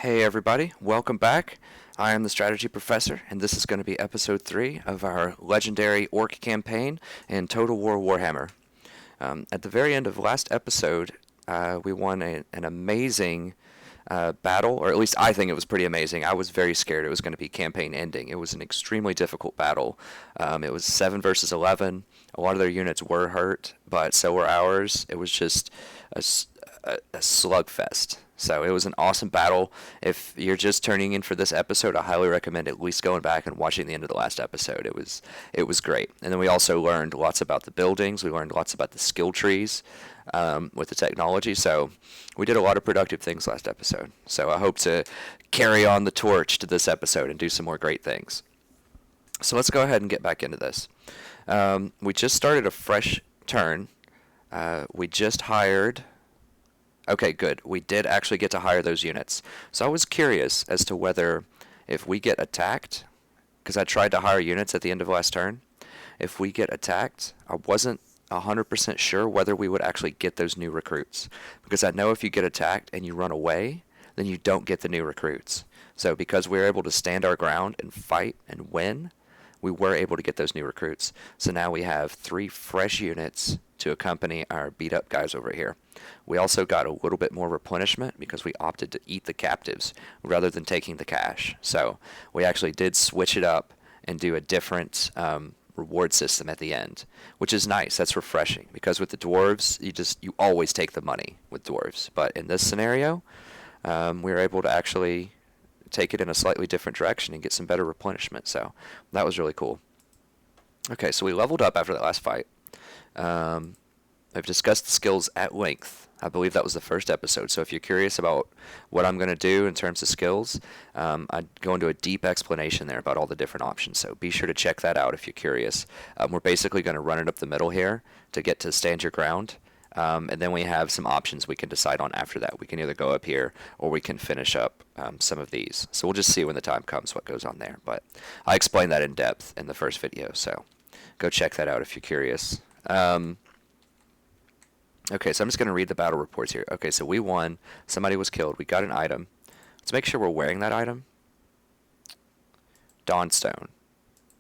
Hey everybody, welcome back. I am the Strategy Professor, and this is going to be episode 3 of our legendary Orc campaign in Total War Warhammer. At the very end of last episode, we won an amazing battle, or at least I think it was pretty amazing. I was very scared it was going to be campaign ending. It was an extremely difficult battle. It was 7 versus 11. A lot of their units were hurt, but so were ours. It was just a slugfest. So it was an awesome battle. If you're just turning in for this episode, I highly recommend at least going back and watching the end of the last episode. It was great. And then we also learned lots about the buildings. We learned lots about the skill trees with the technology. So we did a lot of productive things last episode. So I hope to carry on the torch to this episode and do some more great things. So let's go ahead and get back into this. We just started a fresh turn. We just hired... Okay, good. We did actually get to hire those units. So I was curious as to whether if we get attacked, because I tried to hire units at the end of last turn, if we get attacked, I wasn't 100% sure whether we would actually get those new recruits. Because I know if you get attacked and you run away, then you don't get the new recruits. So because we were able to stand our ground and fight and win, we were able to get those new recruits. So now we have 3 fresh units to accompany our beat up guys over here. We also got a little bit more replenishment because we opted to eat the captives rather than taking the cash. So we actually did switch it up and do a different reward system at the end, which is nice. That's refreshing because with the dwarves, you always take the money with dwarves. But in this scenario, we were able to actually take it in a slightly different direction and get some better replenishment. So that was really cool. Okay, so we leveled up after that last fight. I've discussed the skills at length. I believe that was the first episode. So if you're curious about what I'm going to do in terms of skills, I'd go into a deep explanation there about all the different options. So be sure to check that out if you're curious. We're basically going to run it up the middle here to get to stand your ground. And then we have some options we can decide on after that. We can either go up here or we can finish up some of these. So we'll just see when the time comes what goes on there. But I explained that in depth in the first video. So go check that out if you're curious. Okay, so I'm just going to read the battle reports here. Okay, so we won. Somebody was killed. We got an item. Let's make sure we're wearing that item. Dawnstone.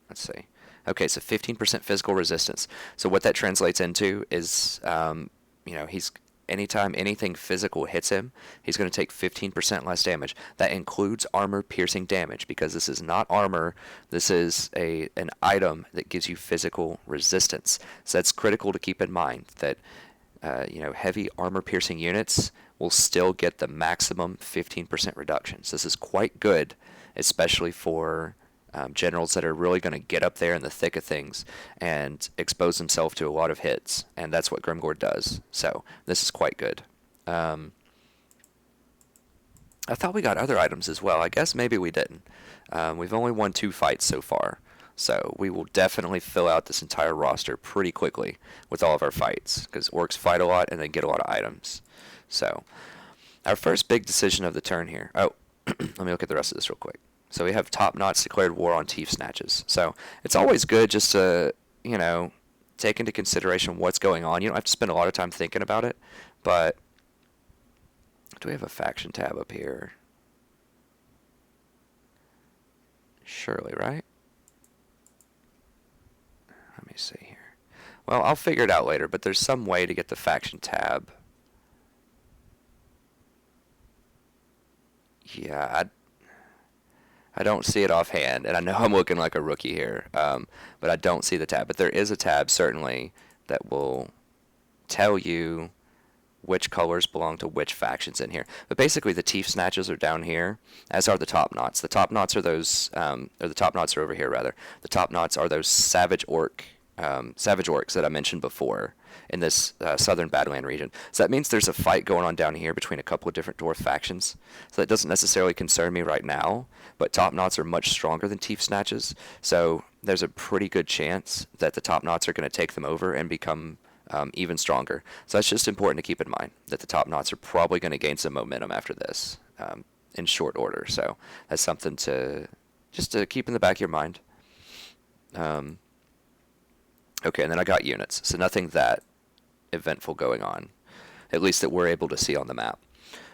Let's see. Okay, so 15% physical resistance. So what that translates into is, anytime anything physical hits him, he's going to take 15% less damage. That includes armor-piercing damage because this is not armor. This is an item that gives you physical resistance. So that's critical to keep in mind that heavy armor-piercing units will still get the maximum 15% reduction. So this is quite good, especially for generals that are really going to get up there in the thick of things and expose themselves to a lot of hits, and that's what Grimgord does. So this is quite good. I thought we got other items as well. I guess maybe we didn't. We've only won 2 fights so far. So we will definitely fill out this entire roster pretty quickly with all of our fights because orcs fight a lot and they get a lot of items. So our first big decision of the turn here. Oh, let me look at the rest of this real quick. So we have Top Knots declared war on Thief Snatches. So it's always good just to, take into consideration what's going on. You don't have to spend a lot of time thinking about it. But do we have a faction tab up here? Surely, right? Let me see here. Well, I'll figure it out later, but there's some way to get the faction tab. Yeah, I don't see it offhand, and I know I'm looking like a rookie here, but I don't see the tab. But there is a tab, certainly, that will tell you which colors belong to which factions in here. But basically, the Thief Snatches are down here, as are the Top Knots. The Top Knots are those, or the Top Knots are over here, rather. The Top Knots are those savage orcs that I mentioned before in this southern Badland region. So that means there's a fight going on down here between a couple of different dwarf factions. So that doesn't necessarily concern me right now, but Top Knots are much stronger than Thief Snatches. So there's a pretty good chance that the Top Knots are going to take them over and become even stronger. So that's just important to keep in mind, that the Top Knots are probably going to gain some momentum after this in short order. So that's something to keep in the back of your mind. Okay, and then I got units, so nothing that eventful going on, at least that we're able to see on the map.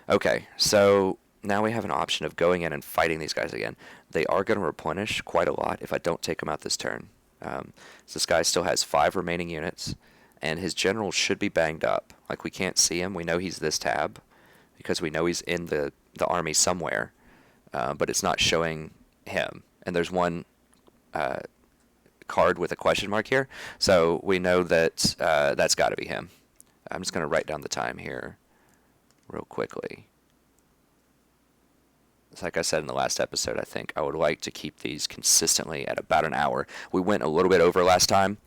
Okay, so now we have an option of going in and fighting these guys again. They are going to replenish quite a lot if I don't take them out this turn. So this guy still has 5 remaining units, and his general should be banged up. Like, we can't see him. We know he's this tab because we know he's in the army somewhere, but it's not showing him. And there's one card with a question mark here, so we know that that's got to be him. I'm just going to write down the time here real quickly. It's like I said in the last episode, I think I would like to keep these consistently at about an hour. We went a little bit over last time,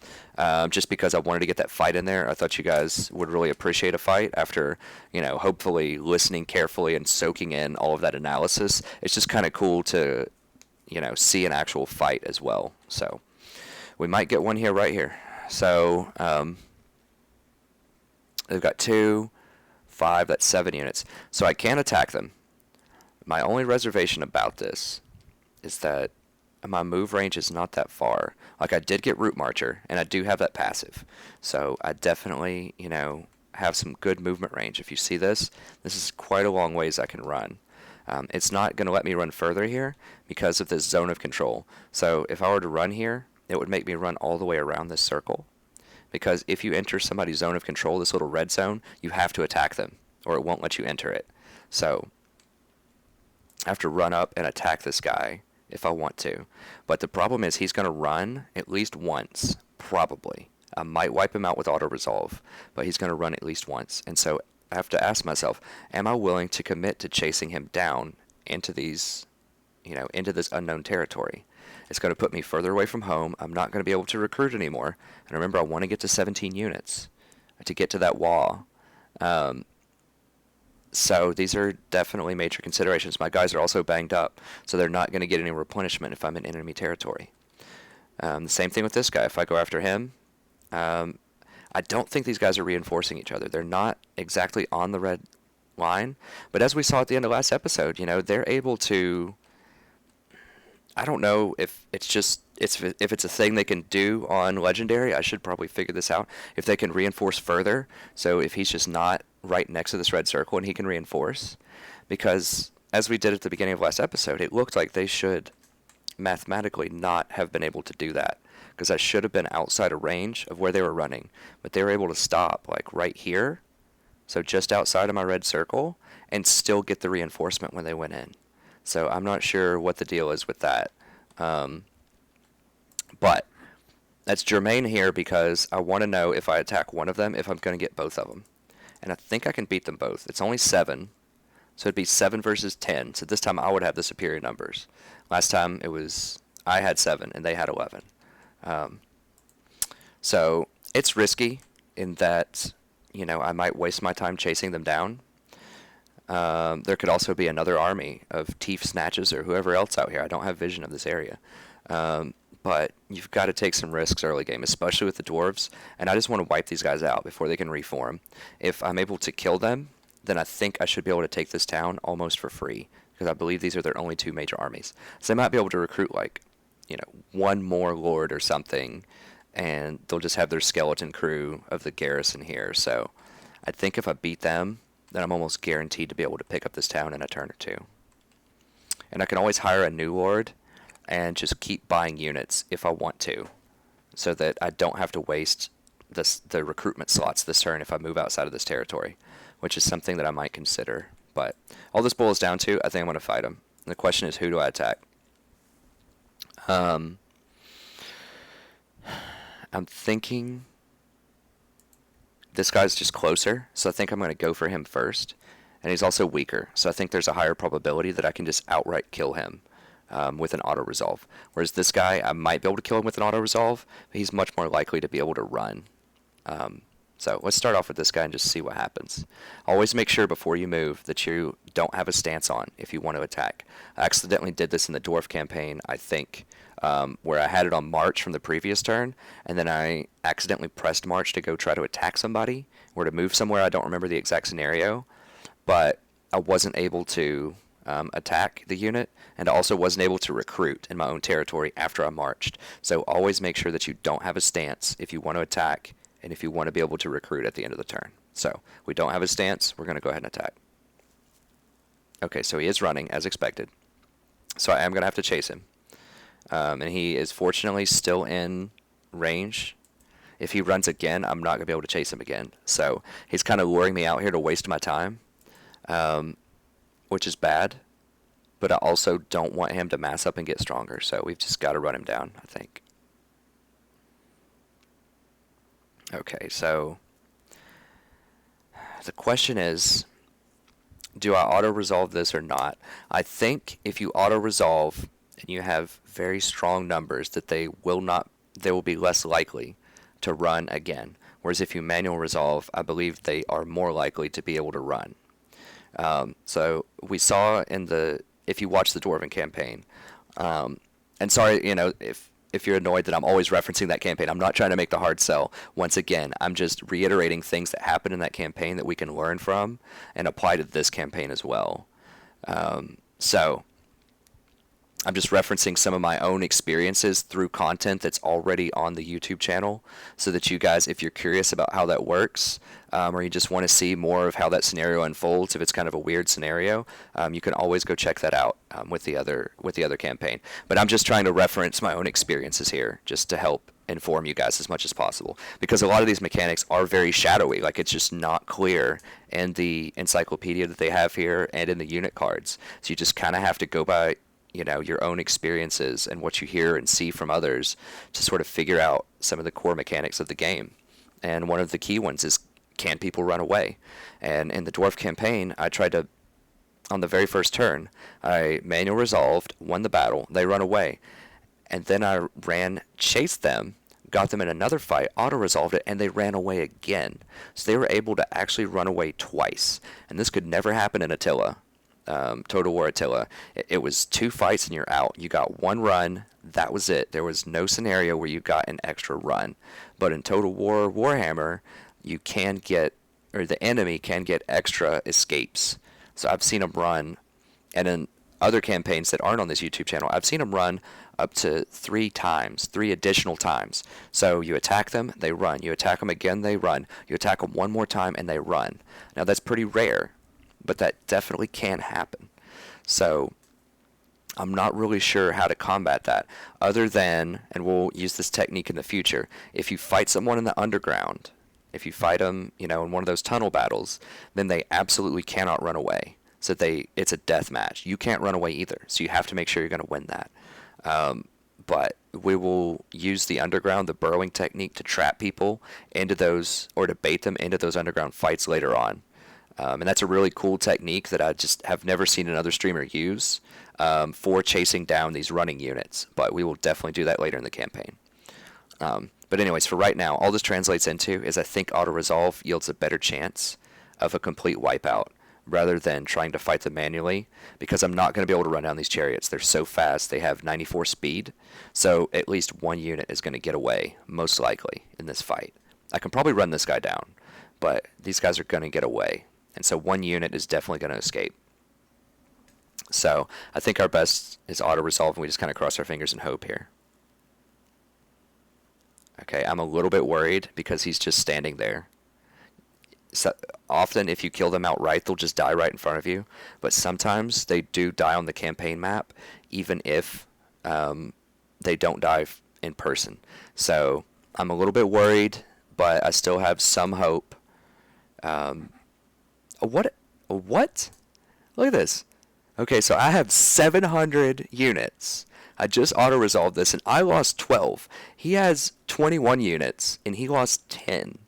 just because I wanted to get that fight in there. I thought you guys would really appreciate a fight after, hopefully listening carefully and soaking in all of that analysis. It's just kind of cool to, see an actual fight as well. So we might get one here right here. So they've got 2, 5, that's 7 units. So I can attack them. My only reservation about this is that my move range is not that far. Like, I did get Root Marcher, and I do have that passive. So I definitely, have some good movement range. If you see this is quite a long ways I can run. It's not going to let me run further here because of this zone of control. So if I were to run here, it would make me run all the way around this circle. Because if you enter somebody's zone of control, this little red zone, you have to attack them, or it won't let you enter it. So I have to run up and attack this guy if I want to. But the problem is he's going to run at least once, probably. I might wipe him out with auto-resolve, but he's going to run at least once. And so I have to ask myself, am I willing to commit to chasing him down into these, into this unknown territory? It's going to put me further away from home. I'm not going to be able to recruit anymore. And remember, I want to get to 17 units to get to that wall. So these are definitely major considerations. My guys are also banged up, so they're not going to get any replenishment if I'm in enemy territory. The same thing with this guy. If I go after him, I don't think these guys are reinforcing each other. They're not exactly on the red line, but as we saw at the end of last episode, they're able to. I don't know if it's a thing they can do on Legendary. I should probably figure this out. If they can reinforce further, so if he's just not right next to this red circle and he can reinforce, because as we did at the beginning of last episode, it looked like they should mathematically not have been able to do that, because I should have been outside of range of where they were running, but they were able to stop like right here, so just outside of my red circle, and still get the reinforcement when they went in. So I'm not sure what the deal is with that. But that's germane here because I want to know if I attack one of them, if I'm going to get both of them. And I think I can beat them both. It's only 7. So it'd be 7 versus 10. So this time I would have the superior numbers. Last time I had 7 and they had 11. So it's risky in that, I might waste my time chasing them down. There could also be another army of Teef Snatches or whoever else out here. I don't have vision of this area. But you've got to take some risks early game, especially with the dwarves. And I just want to wipe these guys out before they can reform. If I'm able to kill them, then I think I should be able to take this town almost for free, because I believe these are their only 2 major armies. So they might be able to recruit one more lord or something, and they'll just have their skeleton crew of the garrison here. So I think if I beat them, then I'm almost guaranteed to be able to pick up this town in a turn or 2. And I can always hire a new lord and just keep buying units if I want to, so that I don't have to waste the recruitment slots this turn if I move outside of this territory, which is something that I might consider. But all this boils down to, I think I'm going to fight him. And the question is, who do I attack? I'm thinking this guy's just closer, so I think I'm going to go for him first. And he's also weaker, so I think there's a higher probability that I can just outright kill him with an auto-resolve. Whereas this guy, I might be able to kill him with an auto-resolve, but he's much more likely to be able to run. So let's start off with this guy and just see what happens. Always make sure before you move that you don't have a stance on if you want to attack. I accidentally did this in the dwarf campaign, I think, where I had it on march from the previous turn, and then I accidentally pressed march to go try to attack somebody, or to move somewhere. I don't remember the exact scenario, but I wasn't able to attack the unit, and I also wasn't able to recruit in my own territory after I marched. So always make sure that you don't have a stance if you want to attack, and if you want to be able to recruit at the end of the turn. So we don't have a stance, we're going to go ahead and attack. Okay, so he is running, as expected. So I am going to have to chase him. And he is fortunately still in range. If he runs again, I'm not going to be able to chase him again. So he's kind of luring me out here to waste my time, which is bad. But I also don't want him to mass up and get stronger. So we've just got to run him down, I think. Okay, so the question is, do I auto-resolve this or not? I think if you auto-resolve and you have very strong numbers, that they will be less likely to run again. Whereas if you manual resolve, I believe they are more likely to be able to run. So we saw if you watch the Dwarven campaign, and sorry, if you're annoyed that I'm always referencing that campaign, I'm not trying to make the hard sell. Once again, I'm just reiterating things that happened in that campaign that we can learn from and apply to this campaign as well. So I'm just referencing some of my own experiences through content that's already on the YouTube channel, so that you guys, if you're curious about how that works, or you just want to see more of how that scenario unfolds, if it's kind of a weird scenario, you can always go check that out with the other campaign. But I'm just trying to reference my own experiences here, just to help inform you guys as much as possible, because a lot of these mechanics are very shadowy. Like, it's just not clear in the encyclopedia that they have here and in the unit cards. So you just kind of have to go by your own experiences and what you hear and see from others to sort of figure out some of the core mechanics of the game. And one of the key ones is, can people run away? And in the Dwarf campaign, I tried to, on the very first turn, I manual resolved, won the battle, they run away. And then I chased them, got them in another fight, auto-resolved it, and they ran away again. So they were able to actually run away twice. And this could never happen in Attila. Total War Attila. It was 2 fights and you're out. You got 1 run, that was it. There was no scenario where you got an extra run. But in Total War Warhammer, you can get, or the enemy can get extra escapes. So I've seen them run, and in other campaigns that aren't on this YouTube channel, I've seen them run up to 3 times, 3 additional times. So you attack them, they run. You attack them again, they run. You attack them one more time, and they run. Now that's pretty rare, but that definitely can happen. So I'm not really sure how to combat that, other than, and we'll use this technique in the future, if you fight someone in the underground, if you fight them, in one of those tunnel battles, then they absolutely cannot run away. So it's a death match. You can't run away either, so you have to make sure you're going to win that. But we will use the underground, the burrowing technique, to trap people into those, or to bait them into those underground fights later on. And that's a really cool technique that I just have never seen another streamer use for chasing down these running units. But we will definitely do that later in the campaign. But anyways, for right now, all this translates into is I think auto-resolve yields a better chance of a complete wipeout rather than trying to fight them manually, because I'm not going to be able to run down these chariots. They're so fast. They have 94 speed. So at least 1 unit is going to get away, most likely, in this fight. I can probably run this guy down, but these guys are going to get away. And so 1 unit is definitely going to escape. So I think our best is auto-resolve, and we just kind of cross our fingers and hope here. Okay, I'm a little bit worried because he's just standing there. So often if you kill them outright, they'll just die right in front of you. But sometimes they do die on the campaign map, even if they don't die in person. So I'm a little bit worried, but I still have some hope. What? Look at this. Okay, so I have 700 units. I just auto-resolved this, and I lost 12. He has 21 units, and he lost 10.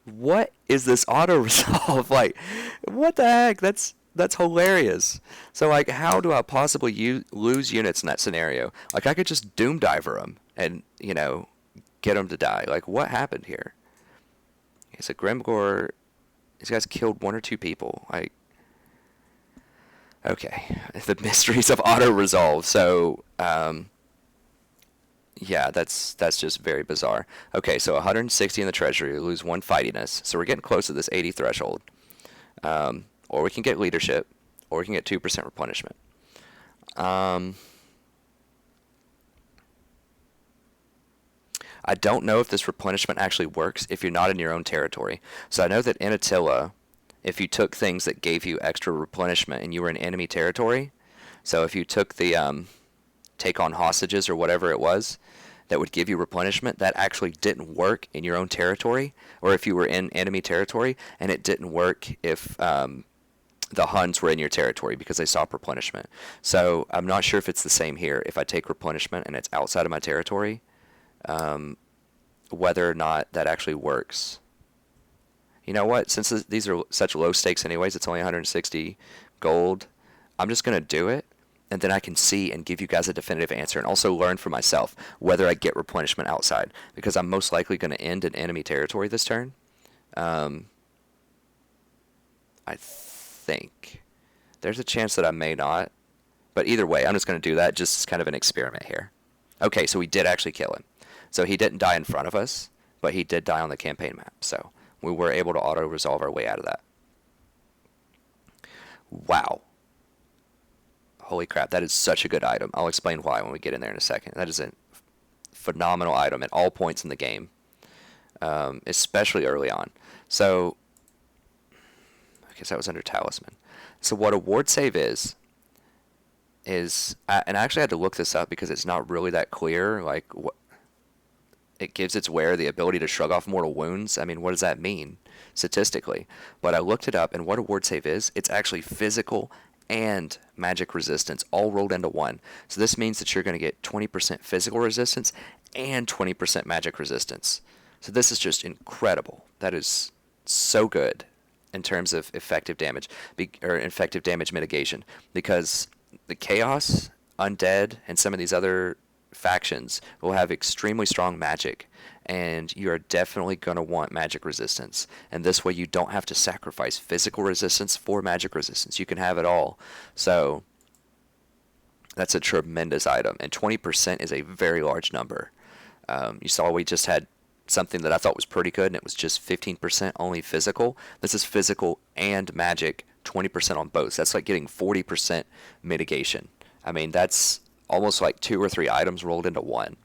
What is this auto-resolve? Like, what the heck? That's hilarious. So, like, how do I possibly lose units in that scenario? Like, I could just Doom Diver them and, get them to die. Like, what happened here? It's a Grimgore. These guys killed 1 or 2 people. Like, okay, the mysteries of auto-resolve. So, yeah, that's just very bizarre. Okay, so 160 in the treasury. We lose 1 fightiness. So we're getting close to this 80 threshold. Or we can get leadership, or we can get 2% replenishment. I don't know if this replenishment actually works if you're not in your own territory. So I know that in Attila, if you took things that gave you extra replenishment and you were in enemy territory. So if you took the take on hostages or whatever it was that would give you replenishment, that actually didn't work in your own territory, or if you were in enemy territory, and it didn't work if the Huns were in your territory because they stop replenishment. So I'm not sure if it's the same here. If I take replenishment and it's outside of my territory, whether or not that actually works. You know what? Since these are such low stakes anyways, it's only 160 gold, I'm just going to do it, and then I can see and give you guys a definitive answer, and also learn for myself whether I get replenishment outside, because I'm most likely going to end in enemy territory this turn. I think. There's a chance that I may not, but either way, I'm just going to do that just as kind of an experiment here. Okay, so we did actually kill him. So he didn't die in front of us, but he did die on the campaign map, so we were able to auto-resolve our way out of that. Wow. Holy crap, that is such a good item. I'll explain why when we get in there in a second. That is a phenomenal item at all points in the game, especially early on. So, I guess that was under Talisman. So what a ward save is and I actually had to look this up because it's not really that clear, like, what it gives its wearer the ability to shrug off mortal wounds. I mean, what does that mean statistically? But I looked it up, and what a ward save is, it's actually physical and magic resistance all rolled into one. So this means that you're going to get 20% physical resistance and 20% magic resistance. So this is just incredible. That is so good in terms of effective damage, or effective damage mitigation, because the Chaos, Undead, and some of these other factions will have extremely strong magic, and you are definitely going to want magic resistance, and this way you don't have to sacrifice physical resistance for magic resistance. You can have it all. So that's a tremendous item, and 20% is a very large number. You saw we just had something that I thought was pretty good, and it was just 15% only physical. This is physical and magic, 20% on both. That's like getting 40% mitigation. I mean, that's almost like 2 or 3 items rolled into one.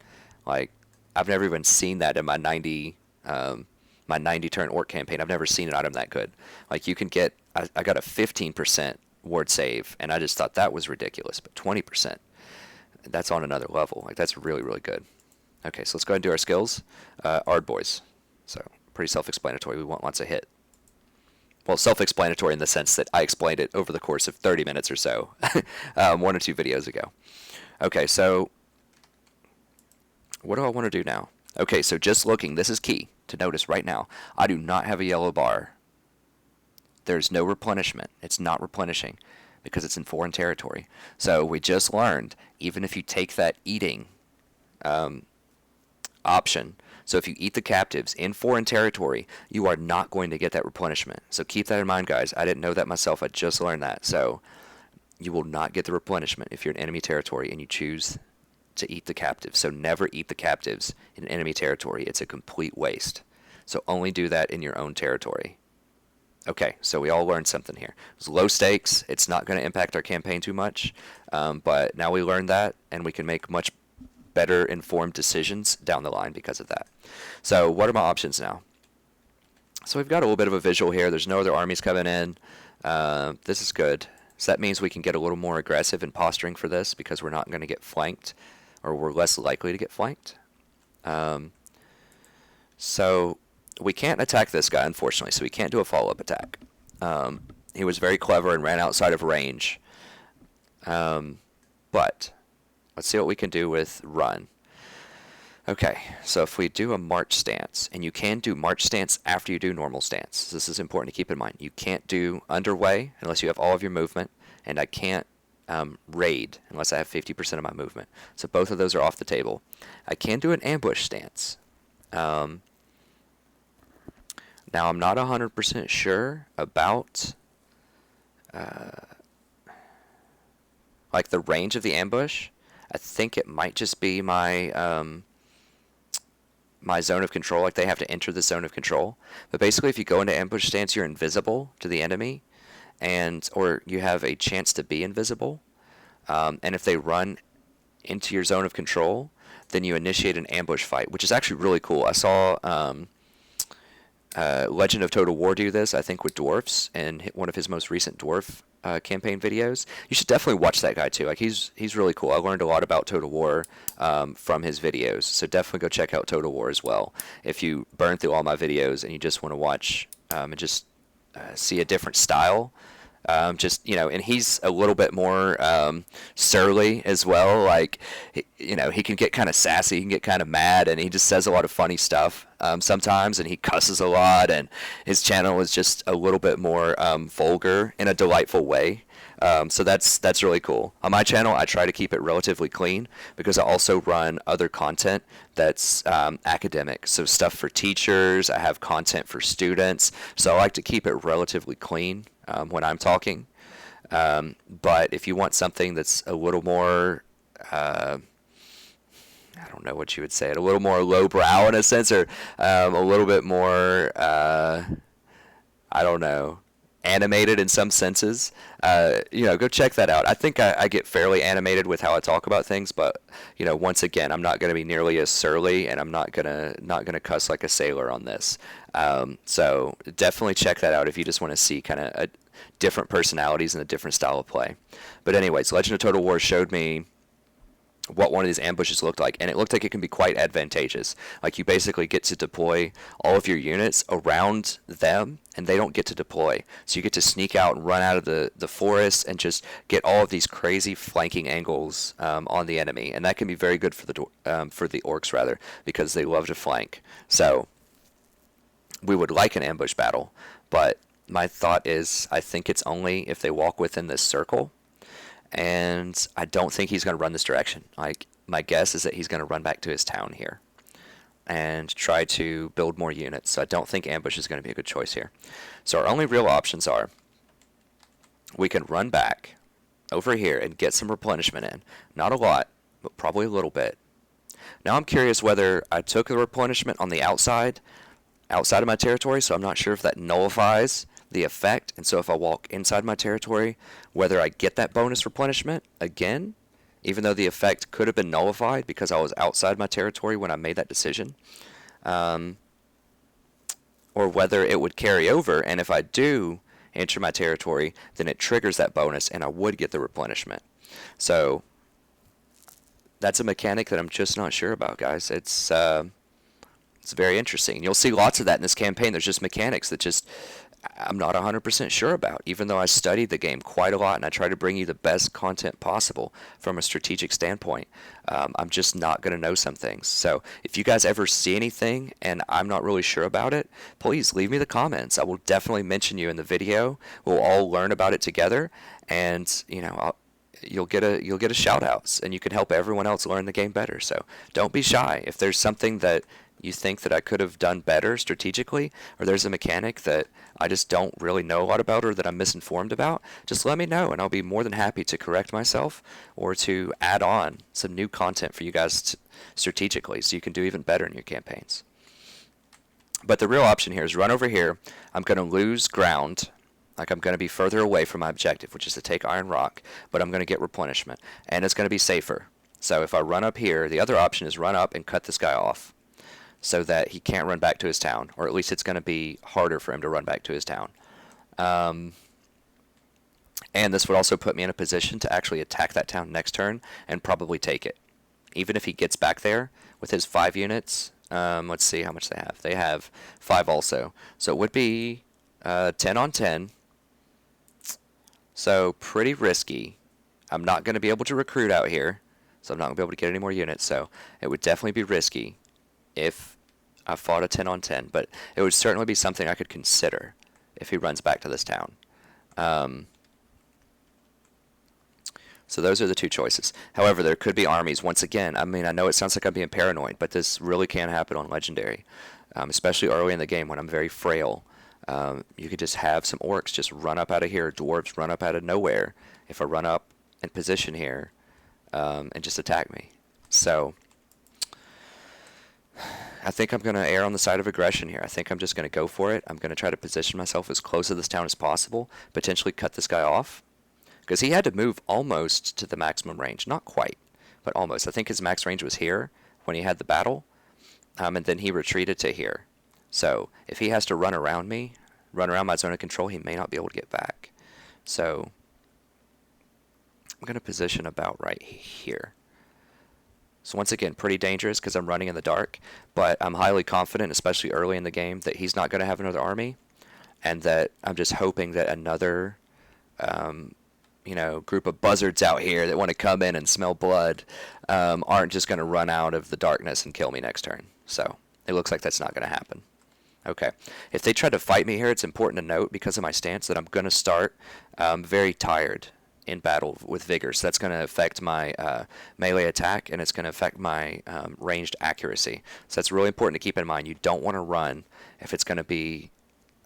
Like, I've never even seen that in my 90 turn orc campaign. I've never seen an item that good. Like, you can get, I got a 15% ward save, and I just thought that was ridiculous. But 20%, that's on another level. Like, that's really, really good. Okay, so let's go ahead and do our skills. Ard boys. So, pretty self-explanatory. We want lots of hit. Well, self-explanatory in the sense that I explained it over the course of 30 minutes or so, 1 or 2 videos ago. Okay, so what do I want to do now? Okay, so just looking, this is key to notice right now. I do not have a yellow bar. There's no replenishment. It's not replenishing because it's in foreign territory. So we just learned, even if you take that eating option, so if you eat the captives in foreign territory, you are not going to get that replenishment. So keep that in mind, guys. I didn't know that myself. I just learned that. So you will not get the replenishment if you're in enemy territory and you choose to eat the captives. So never eat the captives in enemy territory. It's a complete waste. So only do that in your own territory. Okay, so we all learned something here. It's low stakes. It's not going to impact our campaign too much. But now we learned that, and we can make much better informed decisions down the line because of that. So what are my options now? So we've got a little bit of a visual here. There's no other armies coming in. This is good. So that means we can get a little more aggressive in posturing for this because we're not going to get flanked, or we're less likely to get flanked. So we can't attack this guy, unfortunately, so we can't do a follow-up attack. He was very clever and ran outside of range. But let's see what we can do with run. Okay, so if we do a march stance, and you can do march stance after you do normal stance. So this is important to keep in mind. You can't do underway unless you have all of your movement, and I can't raid unless I have 50% of my movement. So both of those are off the table. I can do an ambush stance. Now I'm not 100% sure about like the range of the ambush. I think it might just be my my zone of control. Like, they have to enter the zone of control. But basically, if you go into ambush stance, you're invisible to the enemy, or you have a chance to be invisible. And if they run into your zone of control, then you initiate an ambush fight, which is actually really cool. I saw Legend of Total War do this, I think, with dwarfs, and one of his most recent dwarf campaign videos. You should definitely watch that guy too. Like he's really cool. I learned a lot about Total War from his videos, so definitely go check out Total War as well. If you burn through all my videos and you just want to watch and just see a different style. Just, and he's a little bit more surly as well. Like, he can get kind of sassy, he can get kind of mad, and he just says a lot of funny stuff sometimes, and he cusses a lot, and his channel is just a little bit more vulgar in a delightful way. So that's really cool. On my channel, I try to keep it relatively clean because I also run other content that's academic. So stuff for teachers, I have content for students. So I like to keep it relatively clean when I'm talking. But if you want something that's a little more, I don't know what you would say, a little more lowbrow in a sense, or a little bit more, I don't know, animated in some senses, go check that out. I think I get fairly animated with how I talk about things, but once again, I'm not going to be nearly as surly, and I'm not gonna cuss like a sailor on this. So definitely check that out if you just want to see kind of different personalities and a different style of play. But anyways, Legend of Total War showed me what one of these ambushes looked like, and it looked like it can be quite advantageous. Like, you basically get to deploy all of your units around them, and they don't get to deploy. So you get to sneak out and run out of the forest and just get all of these crazy flanking angles on the enemy, and that can be very good for the orcs rather, because they love to flank. So we would like an ambush battle, but my thought is I think it's only if they walk within this circle. And I don't think he's going to run this direction. Like, my guess is that he's going to run back to his town here and try to build more units. So I don't think ambush is going to be a good choice here. So our only real options are we can run back over here and get some replenishment in. Not a lot, but probably a little bit. Now I'm curious whether I took the replenishment on the outside of my territory, so I'm not sure if that nullifies the effect, and so if I walk inside my territory, whether I get that bonus replenishment again, even though the effect could have been nullified because I was outside my territory when I made that decision, or whether it would carry over, and if I do enter my territory, then it triggers that bonus and I would get the replenishment. So that's a mechanic that I'm just not sure about, guys. It's very interesting. You'll see lots of that in this campaign. There's just mechanics that just I'm not 100% sure about, even though I studied the game quite a lot and I try to bring you the best content possible from a strategic standpoint. I'm just not going to know some things. So if you guys ever see anything and I'm not really sure about it, please leave me the comments. I will definitely mention you in the video. We'll all learn about it together, and you'll get a shout outs, and you can help everyone else learn the game better. So don't be shy. If there's something that you think that I could have done better strategically, or there's a mechanic that I just don't really know a lot about or that I'm misinformed about, just let me know, and I'll be more than happy to correct myself or to add on some new content for you guys strategically so you can do even better in your campaigns. But the real option here is run over here. I'm going to lose ground. Like, I'm going to be further away from my objective, which is to take Iron Rock, but I'm going to get replenishment, and it's going to be safer. So if I run up here, the other option is run up and cut this guy off, so that he can't run back to his town, or at least it's going to be harder for him to run back to his town. And this would also put me in a position to actually attack that town next turn and probably take it. Even if he gets back there with his 5 units, let's see how much they have. They have 5 also. So it would be 10 on 10. So pretty risky. I'm not going to be able to recruit out here, so I'm not going to be able to get any more units. So it would definitely be risky if I fought a 10 on 10, but it would certainly be something I could consider if he runs back to this town. So those are the two choices. However, there could be armies. Once again, I mean, I know it sounds like I'm being paranoid, but this really can happen on Legendary, especially early in the game when I'm very frail. You could just have some orcs just run up out of here, dwarves run up out of nowhere if I run up and position here and just attack me. So I think I'm going to err on the side of aggression here. I think I'm just going to go for it. I'm going to try to position myself as close to this town as possible, potentially cut this guy off, because he had to move almost to the maximum range. Not quite, but almost. I think his max range was here when he had the battle, and then he retreated to here. So if he has to run around me, run around my zone of control, he may not be able to get back. So I'm going to position about right here. So once again, pretty dangerous because I'm running in the dark, but I'm highly confident, especially early in the game, that he's not going to have another army, and that I'm just hoping that another group of buzzards out here that want to come in and smell blood aren't just going to run out of the darkness and kill me next turn. So it looks like that's not going to happen. Okay, if they try to fight me here, it's important to note, because of my stance, that I'm going to start very tired in battle with vigor. So that's going to affect my melee attack, and it's going to affect my ranged accuracy. So that's really important to keep in mind. You don't want to run if it's going to be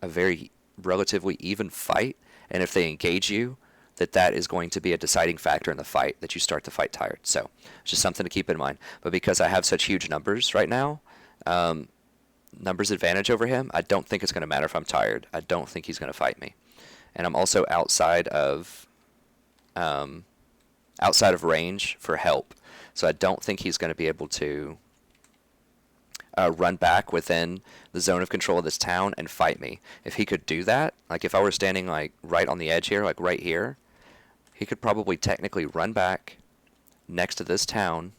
a very relatively even fight, and if they engage you, that is going to be a deciding factor in the fight, that you start the fight tired. So it's just something to keep in mind. But because I have such huge numbers right now, numbers advantage over him, I don't think it's going to matter if I'm tired. I don't think he's going to fight me. And I'm also outside of range for help. So I don't think he's going to be able to run back within the zone of control of this town and fight me. If he could do that, like if I were standing like right on the edge here, like right here, he could probably technically run back next to this town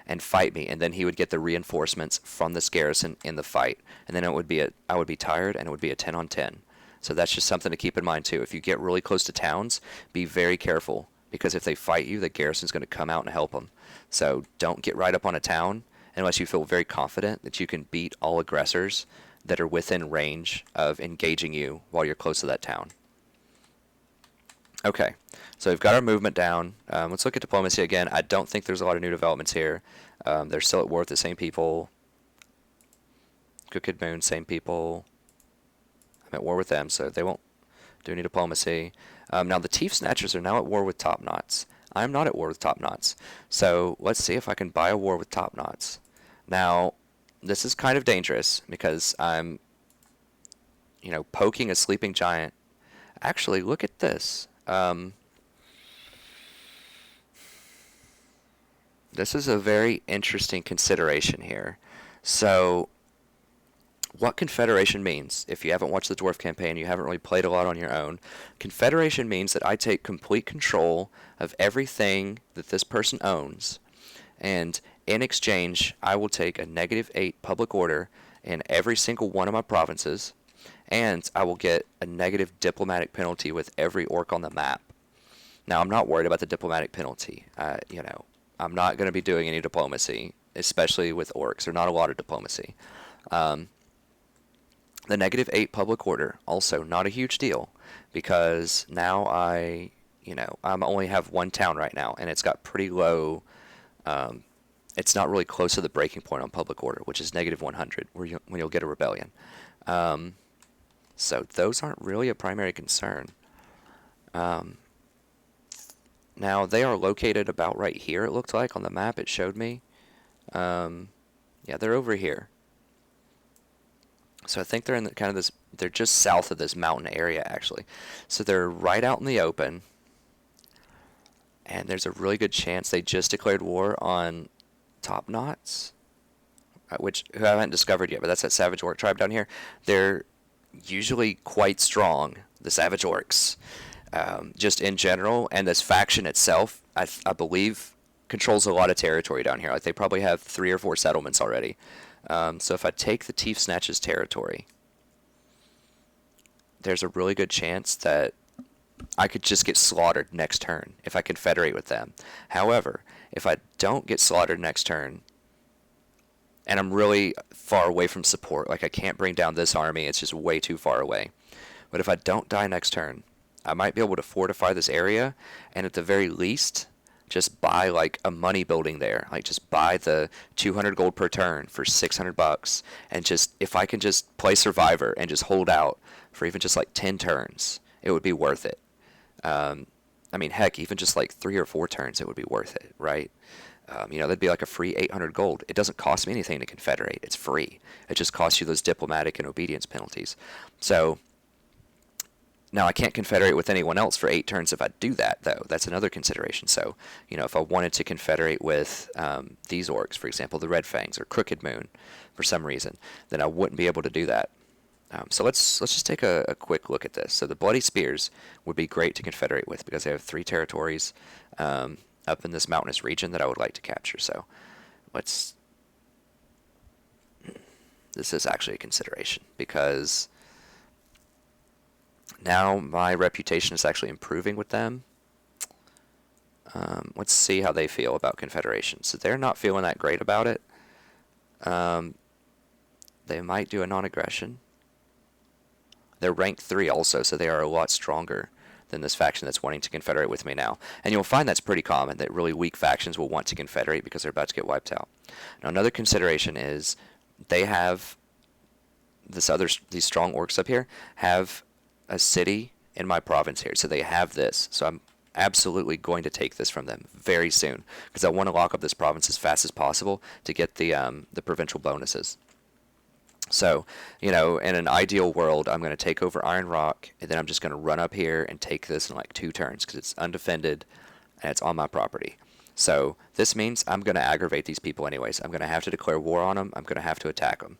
and fight me, and then he would get the reinforcements from this garrison in the fight. And then I would be tired, and it would be a 10 on 10. So that's just something to keep in mind too. If you get really close to towns, be very careful, because if they fight you, the garrison's going to come out and help them. So don't get right up on a town unless you feel very confident that you can beat all aggressors that are within range of engaging you while you're close to that town. Okay, so we've got our movement down. Let's look at diplomacy again. I don't think there's a lot of new developments here. They're still at war with the same people. Crooked Moon, same people. I'm at war with them, so they won't do any diplomacy. Now the Thief Snatchers are now at war with Top Knots. I'm not at war with Top Knots. So let's see if I can buy a war with Top Knots. Now, this is kind of dangerous because I'm, poking a sleeping giant. Actually, look at this. This is a very interesting consideration here. So, what Confederation means, if you haven't watched the Dwarf campaign, you haven't really played a lot on your own, Confederation means that I take complete control of everything that this person owns, and in exchange, I will take a -8 public order in every single one of my provinces, and I will get a negative diplomatic penalty with every orc on the map. Now, I'm not worried about the diplomatic penalty. I'm not going to be doing any diplomacy, especially with orcs. There's not a lot of diplomacy. The -8 public order, also not a huge deal, because now I only have one town right now, and it's got pretty low, it's not really close to the breaking point on public order, which is -100, when you'll get a rebellion. So those aren't really a primary concern. Now, they are located about right here, it looked like, on the map it showed me. Yeah, they're over here. So I think they're in they're just south of this mountain area, actually. So they're right out in the open, and there's a really good chance they just declared war on Top Knots, who I haven't discovered yet, but that's that Savage Orc tribe down here. They're usually quite strong, the Savage Orcs, just in general, and this faction itself, I believe, controls a lot of territory down here. Like, they probably have 3 or 4 settlements already. So if I take the Thief Snatches territory, there's a really good chance that I could just get slaughtered next turn if I confederate with them. However, if I don't get slaughtered next turn, and I'm really far away from support, like I can't bring down this army, it's just way too far away. But if I don't die next turn, I might be able to fortify this area, and at the very least, just buy like a money building there. Like, just buy the 200 gold per turn for 600 bucks, and just, if I can just play Survivor and just hold out for even just like 10 turns, it would be worth it. I mean, heck, even just like 3 or 4 turns, it would be worth it, right? That'd be like a free 800 gold. It doesn't cost me anything to confederate. It's free. It just costs you those diplomatic and obedience penalties. So Now, I can't confederate with anyone else for 8 turns if I do that, though. That's another consideration. So, if I wanted to confederate with these orcs, for example, the Red Fangs or Crooked Moon, for some reason, then I wouldn't be able to do that. So let's just take a quick look at this. So the Bloody Spears would be great to confederate with because they have 3 territories up in this mountainous region that I would like to capture. So this is actually a consideration because now my reputation is actually improving with them. Let's see how they feel about Confederation. So they're not feeling that great about it. They might do a non-aggression. They're rank 3 also, so they are a lot stronger than this faction that's wanting to confederate with me now. And you'll find that's pretty common, that really weak factions will want to confederate because they're about to get wiped out. Now, another consideration is they have these strong orcs up here have a city in my province here. So they have this. So I'm absolutely going to take this from them very soon because I want to lock up this province as fast as possible to get the provincial bonuses. So, in an ideal world, I'm going to take over Iron Rock, and then I'm just going to run up here and take this in like 2 turns because it's undefended and it's on my property. So this means I'm going to aggravate these people anyways. I'm going to have to declare war on them. I'm going to have to attack them.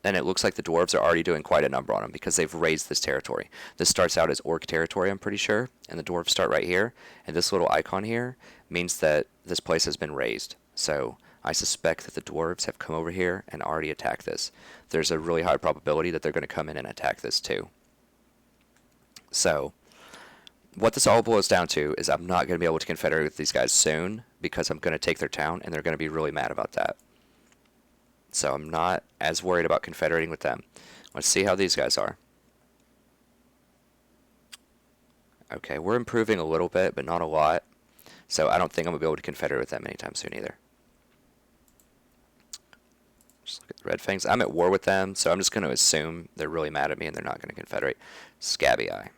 And it looks like the dwarves are already doing quite a number on them because they've raised this territory. This starts out as orc territory, I'm pretty sure, and the dwarves start right here. And this little icon here means that this place has been raised. So I suspect that the dwarves have come over here and already attacked this. There's a really high probability that they're going to come in and attack this too. So what this all boils down to is I'm not going to be able to confederate with these guys soon because I'm going to take their town and they're going to be really mad about that. So I'm not as worried about confederating with them. Let's see how these guys are. Okay, we're improving a little bit, but not a lot. So I don't think I'm going to be able to confederate with them anytime soon either. Just look at the Red Fangs. I'm at war with them, so I'm just going to assume they're really mad at me and they're not going to confederate. Scabby Eye.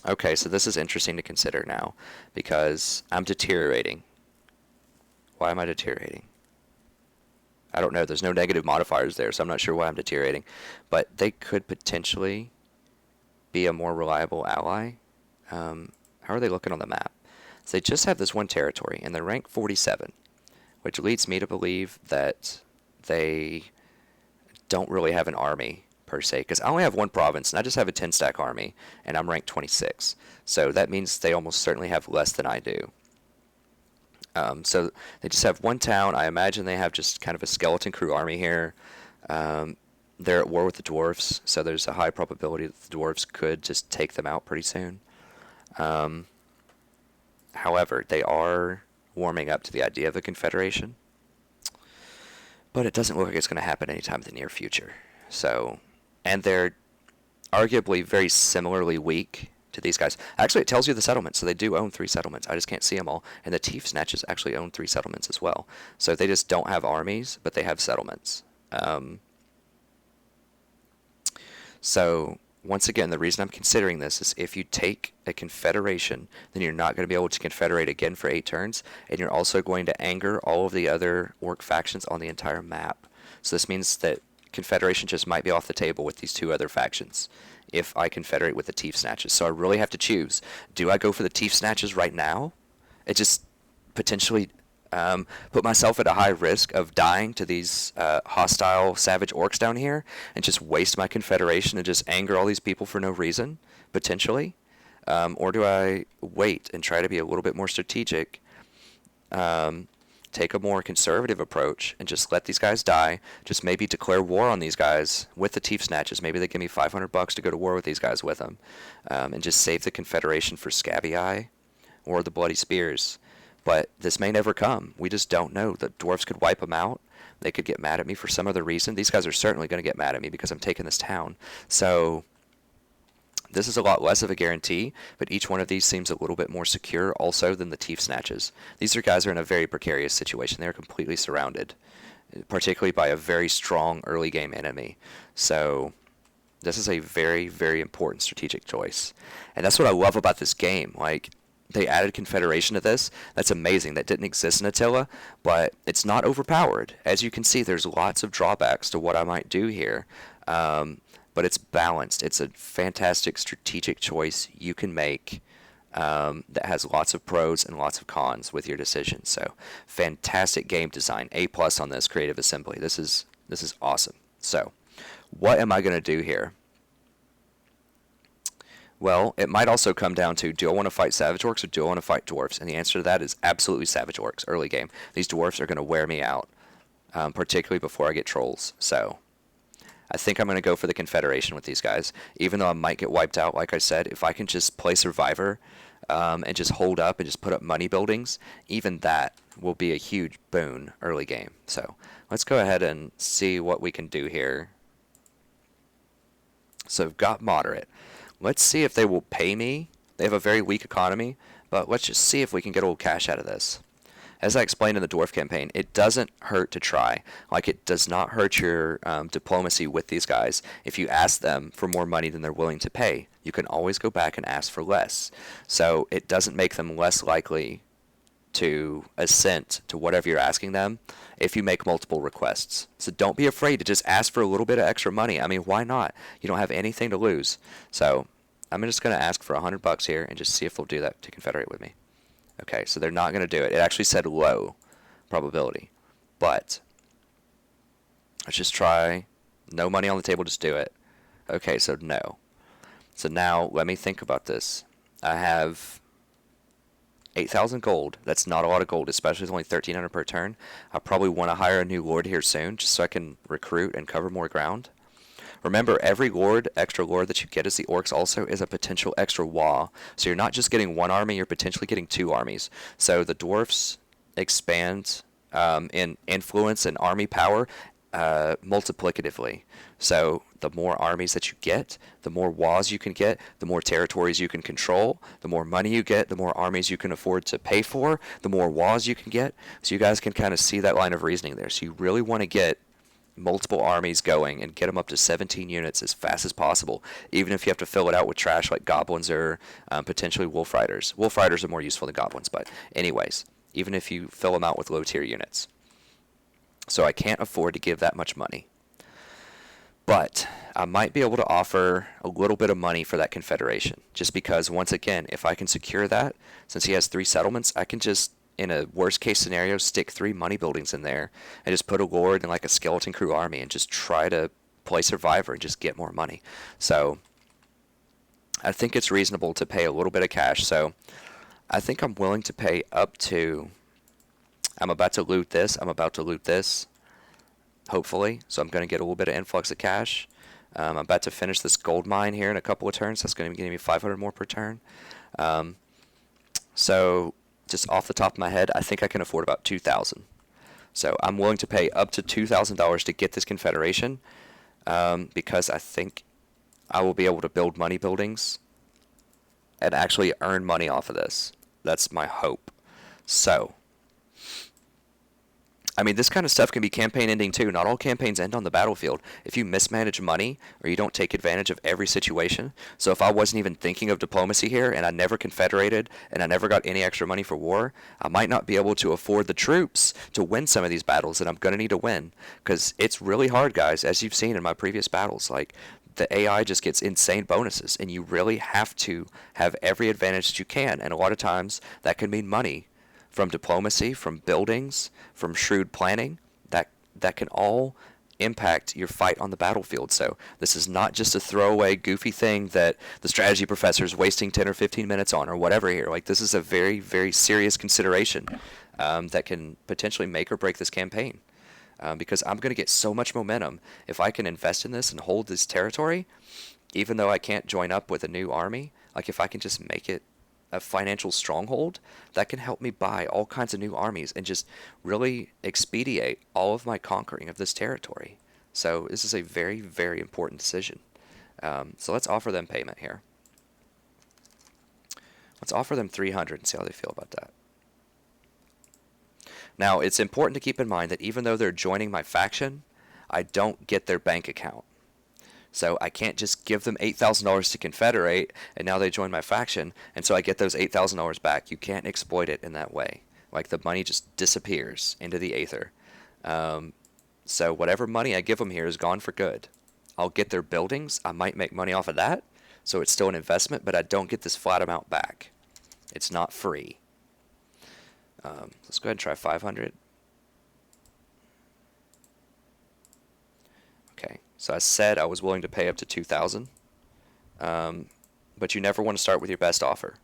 Okay, so this is interesting to consider now because I'm deteriorating. Why am I deteriorating? I don't know. There's no negative modifiers there, so I'm not sure why I'm deteriorating. But they could potentially be a more reliable ally. How are they looking on the map? So they just have this one territory, and they're rank 47, which leads me to believe that they don't really have an army, per se, because I only have 1 province, and I just have a 10-stack army, and I'm ranked 26. So that means they almost certainly have less than I do. So they just have 1 town. I imagine they have just kind of a skeleton crew army here. They're at war with the dwarves, so there's a high probability that the dwarves could just take them out pretty soon. However, they are warming up to the idea of a confederation, but it doesn't look like it's going to happen anytime in the near future. So, and they're arguably very similarly weak to these guys. Actually, it tells you the settlements, so they do own 3 settlements. I just can't see them all. And the Teeth Snatches actually own 3 settlements as well. So they just don't have armies, but they have settlements. So once again, the reason I'm considering this is if you take a confederation, then you're not going to be able to confederate again for 8 turns, and you're also going to anger all of the other orc factions on the entire map. So this means that confederation just might be off the table with these 2 other factions if I confederate with the Teeth Snatches. So I really have to choose. Do I go for the Teeth Snatches right now? It just potentially put myself at a high risk of dying to these hostile savage orcs down here and just waste my confederation and just anger all these people for no reason, potentially? Or do I wait and try to be a little bit more strategic, take a more conservative approach and just let these guys die, just maybe declare war on these guys with the Teeth Snatches. Maybe they give me $500 to go to war with these guys with them, and just save the confederation for Scabby Eye or the Bloody Spears. But this may never come. We just don't know. The dwarves could wipe them out. They could get mad at me for some other reason. These guys are certainly going to get mad at me because I'm taking this town. So this is a lot less of a guarantee, but each one of these seems a little bit more secure also than the Teeth Snatches. These guys are in a very precarious situation. They're completely surrounded, particularly by a very strong early game enemy. So this is a very, very important strategic choice. And that's what I love about this game. Like, they added Confederation to this. That's amazing. That didn't exist in Attila, but it's not overpowered. As you can see, there's lots of drawbacks to what I might do here, but it's balanced. It's a fantastic strategic choice you can make that has lots of pros and lots of cons with your decision. So fantastic game design. A plus on this creative assembly. This is awesome. So what am I going to do here? Well, it might also come down to, do I want to fight Savage Orcs or do I want to fight Dwarves? And the answer to that is absolutely Savage Orcs early game. These Dwarves are going to wear me out, particularly before I get Trolls. So I think I'm going to go for the Confederation with these guys. Even though I might get wiped out, like I said, if I can just play Survivor and just hold up and just put up money buildings, even that will be a huge boon early game. So let's go ahead and see what we can do here. So I've got moderate. Let's see if they will pay me. They have a very weak economy, but let's just see if we can get a little cash out of this. As I explained in the Dwarf campaign, it doesn't hurt to try. Like, it does not hurt your diplomacy with these guys. If you ask them for more money than they're willing to pay, you can always go back and ask for less. So it doesn't make them less likely to assent to whatever you're asking them if you make multiple requests. So don't be afraid to just ask for a little bit of extra money. I mean, why not? You don't have anything to lose. So I'm just going to ask for $100 here and just see if they'll do that to confederate with me. Okay, so they're not going to do it. It actually said low probability. But let's just try. No money on the table, just do it. Okay, so no. So now let me think about this. I have 8,000 gold. That's not a lot of gold, especially with only 1,300 per turn. I probably want to hire a new lord here soon, just so I can recruit and cover more ground. Remember, every lord, extra lord that you get as the orcs also is a potential extra wall. So you're not just getting one army, you're potentially getting two armies. So the dwarfs expand in influence and army power multiplicatively. So the more armies that you get, the more walls you can get, the more territories you can control, the more money you get, the more armies you can afford to pay for, the more walls you can get. So you guys can kind of see that line of reasoning there. So you really want to get multiple armies going and get them up to 17 units as fast as possible, even if you have to fill it out with trash like goblins or potentially wolf riders. Wolf riders are more useful than goblins, but anyways, even if you fill them out with low tier units. So I can't afford to give that much money. But I might be able to offer a little bit of money for that confederation, just because, once again, if I can secure that, since he has 3 settlements, I can just, in a worst case scenario, stick 3 money buildings in there and just put a lord and like a skeleton crew army and just try to play Survivor and just get more money. So I think it's reasonable to pay a little bit of cash. So I think I'm willing to pay up to, I'm about to loot this, hopefully. So I'm going to get a little bit of influx of cash. I'm about to finish this gold mine here in a couple of turns. That's going to give me 500 more per turn. So just off the top of my head, I think I can afford about 2,000. So I'm willing to pay up to $2,000 to get this confederation, because I think I will be able to build money buildings and actually earn money off of this. That's my hope. So I mean, this kind of stuff can be campaign ending too. Not all campaigns end on the battlefield. If you mismanage money or you don't take advantage of every situation. So if I wasn't even thinking of diplomacy here and I never confederated and I never got any extra money for war, I might not be able to afford the troops to win some of these battles that I'm going to need to win. Because it's really hard, guys, as you've seen in my previous battles. Like, the AI just gets insane bonuses, and you really have to have every advantage that you can. And a lot of times that can mean money. From diplomacy, from buildings, from shrewd planning, that can all impact your fight on the battlefield. So this is not just a throwaway, goofy thing that the strategy professor is wasting 10 or 15 minutes on or whatever here. Like, this is a very, very serious consideration that can potentially make or break this campaign. Because I'm going to get so much momentum if I can invest in this and hold this territory, even though I can't join up with a new army. Like, if I can just make it a financial stronghold, that can help me buy all kinds of new armies and just really expedite all of my conquering of this territory. So this is a very, very important decision. So let's offer them payment here. Let's offer them 300 and see how they feel about that. Now, it's important to keep in mind that even though they're joining my faction, I don't get their bank account. So I can't just give them $8,000 to confederate and now they join my faction, and so I get those $8,000 back. You can't exploit it in that way. Like the money just disappears into the aether. So whatever money I give them here is gone for good. I'll get their buildings. I might make money off of that. So it's still an investment, but I don't get this flat amount back. It's not free. Let's go ahead and try 500. Okay, so I said I was willing to pay up to 2,000. But you never want to start with your best offer.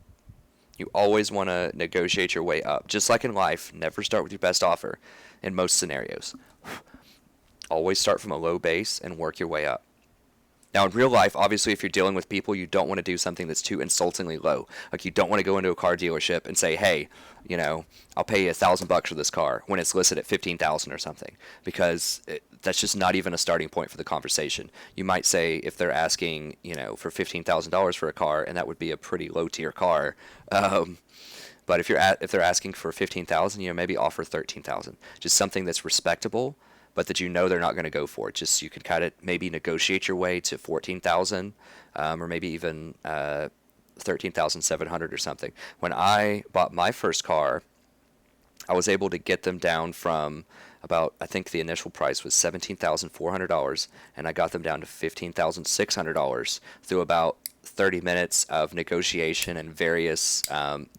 You always want to negotiate your way up. Just like in life, never start with your best offer in most scenarios. Always start from a low base and work your way up. Now, in real life, obviously, if you're dealing with people, you don't want to do something that's too insultingly low. Like, you don't want to go into a car dealership and say, hey, I'll pay you $1,000 for this car when it's listed at 15,000 or something, because that's just not even a starting point for the conversation. You might say, if they're asking, for $15,000 for a car, and that would be a pretty low tier car. But if they're asking for 15,000, maybe offer 13,000, just something that's respectable, but that they're not going to go for it. Just you can kind of maybe negotiate your way to 14,000, or maybe even 13,700 or something. When I bought my first car, I was able to get them down from about, I think the initial price was $17,400, and I got them down to $15,600 through about 30 minutes of negotiation and various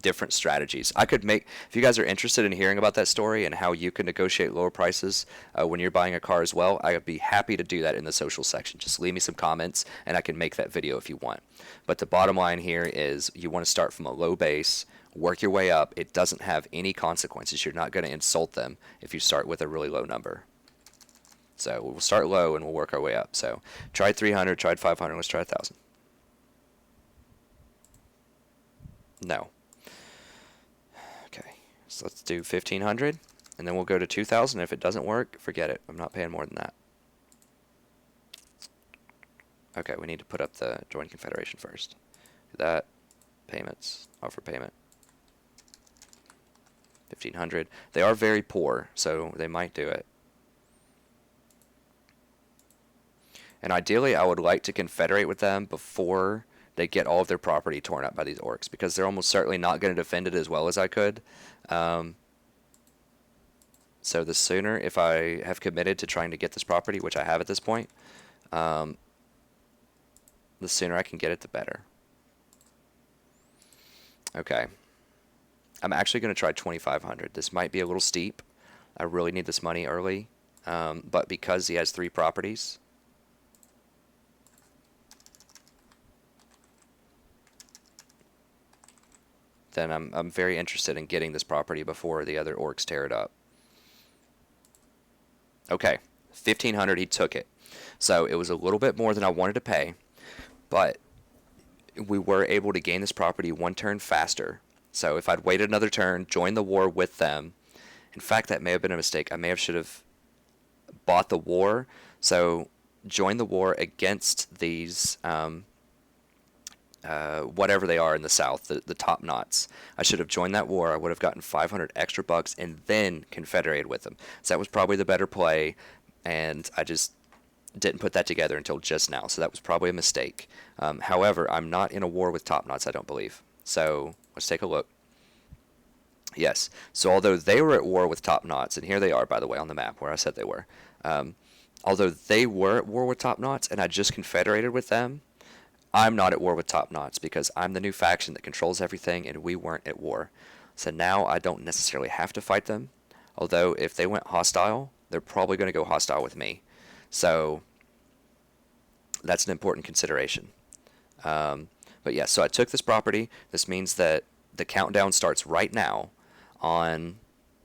different strategies. If you guys are interested in hearing about that story and how you can negotiate lower prices when you're buying a car as well, I would be happy to do that in the social section. Just leave me some comments and I can make that video if you want. But the bottom line here is you want to start from a low base, work your way up. It doesn't have any consequences. You're not going to insult them if you start with a really low number. So we'll start low and we'll work our way up. So tried 300, tried 500, let's try 1,000. No. Okay, so let's do 1,500, and then we'll go to 2,000. If it doesn't work, forget it. I'm not paying more than that. Okay, we need to put up the join confederation first. Do that. Payments. Offer payment. 1,500. They are very poor, so they might do it. And ideally, I would like to confederate with them before they get all of their property torn up by these orcs, because they're almost certainly not going to defend it as well as I could. So the sooner, if I have committed to trying to get this property, which I have at this point, the sooner I can get it, the better. Okay. I'm actually going to try 2,500. This might be a little steep. I really need this money early. But because he has 3 properties, then I'm very interested in getting this property before the other orcs tear it up. Okay, 1,500, he took it. So it was a little bit more than I wanted to pay, but we were able to gain this property 1 turn faster. So if I'd waited another turn, joined the war with them, in fact, that may have been a mistake. I should have bought the war. So join the war against these whatever they are in the south, the top knots. I should have joined that war. I would have gotten 500 extra bucks and then confederated with them. So that was probably the better play, and I just didn't put that together until just now. So that was probably a mistake. However, I'm not in a war with top knots, I don't believe. So let's take a look. Yes. So although they were at war with top knots, and here they are, by the way, on the map where I said they were. Although they were at war with top knots and I just confederated with them, I'm not at war with top knots because I'm the new faction that controls everything and we weren't at war. So now I don't necessarily have to fight them. Although if they went hostile, they're probably going to go hostile with me. So that's an important consideration. But yeah, so I took this property. This means that the countdown starts right now on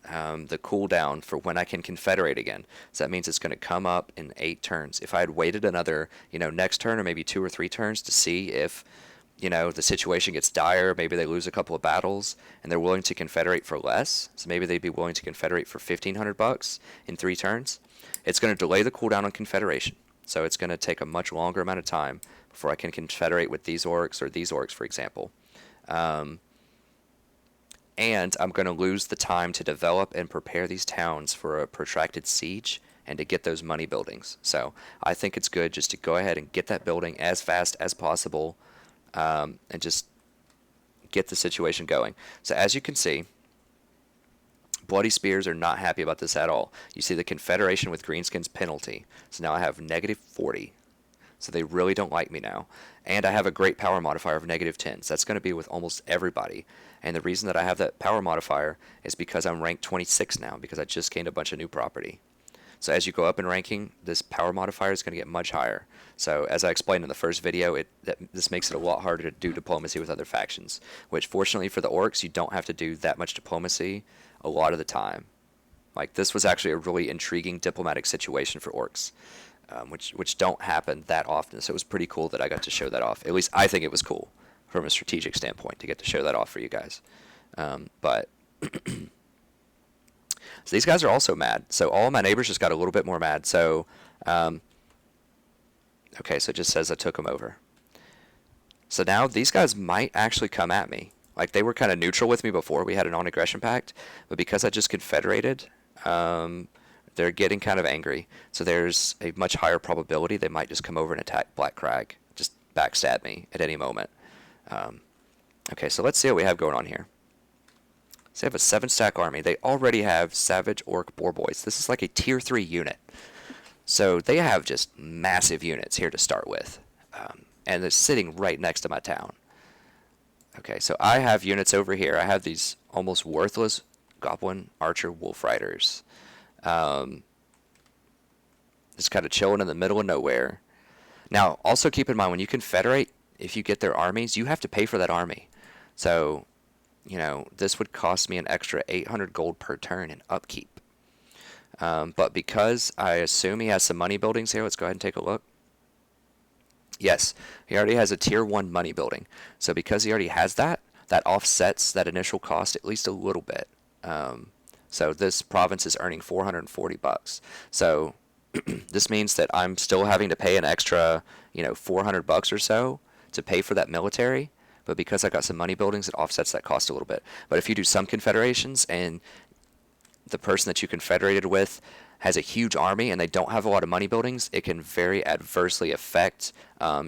the cooldown for when I can confederate again. So that means it's going to come up in 8 turns. If I had waited another, next turn or maybe 2 or 3 turns to see if, the situation gets dire, maybe they lose a couple of battles and they're willing to confederate for less. So maybe they'd be willing to confederate for 1,500 bucks in 3 turns. It's going to delay the cooldown on confederation. So it's going to take a much longer amount of time before I can confederate with these orcs or these orcs, for example. And I'm going to lose the time to develop and prepare these towns for a protracted siege and to get those money buildings. So I think it's good just to go ahead and get that building as fast as possible, and just get the situation going. So as you can see, Bloody Spears are not happy about this at all. You see the Confederation with Greenskins penalty. So now I have -40. So they really don't like me now. And I have a great power modifier of -10. So that's going to be with almost everybody. And the reason that I have that power modifier is because I'm ranked 26 now, because I just gained a bunch of new property. So as you go up in ranking, this power modifier is going to get much higher. So as I explained in the first video, this makes it a lot harder to do diplomacy with other factions, which fortunately for the orcs, you don't have to do that much diplomacy a lot of the time. Like, this was actually a really intriguing diplomatic situation for orcs, which don't happen that often. So it was pretty cool that I got to show that off. At least I think it was cool from a strategic standpoint to get to show that off for you guys. But so these guys are also mad. So all of my neighbors just got a little bit more mad. So, okay, so it just says I took them over. So now these guys might actually come at me. Like, they were kind of neutral with me before we had a non-aggression pact, but because I just confederated, they're getting kind of angry. So there's a much higher probability they might just come over and attack Black Crag, just backstab me at any moment. Okay, so let's see what we have going on here. So they have a 7-stack army. They already have Savage Orc Boar Boys. This is like a tier 3 unit. So they have just massive units here to start with. And they're sitting right next to my town. Okay, so I have units over here. I have these almost worthless Goblin Archer Wolf Riders. Just kind of chilling in the middle of nowhere. Now, also keep in mind, when you confederate, if you get their armies, you have to pay for that army. So, you know, this would cost me an extra 800 gold per turn in upkeep. But because I assume he has some money buildings here, let's go ahead and take a look. Yes, he already has a tier 1 money building. So because he already has that, that offsets that initial cost at least a little bit. So this province is earning 440 bucks. So this means that I'm still having to pay an extra, 400 bucks or so to pay for that military. But because I got some money buildings, it offsets that cost a little bit. But if you do some confederations and the person that you confederated with has a huge army and they don't have a lot of money buildings, it can very adversely affect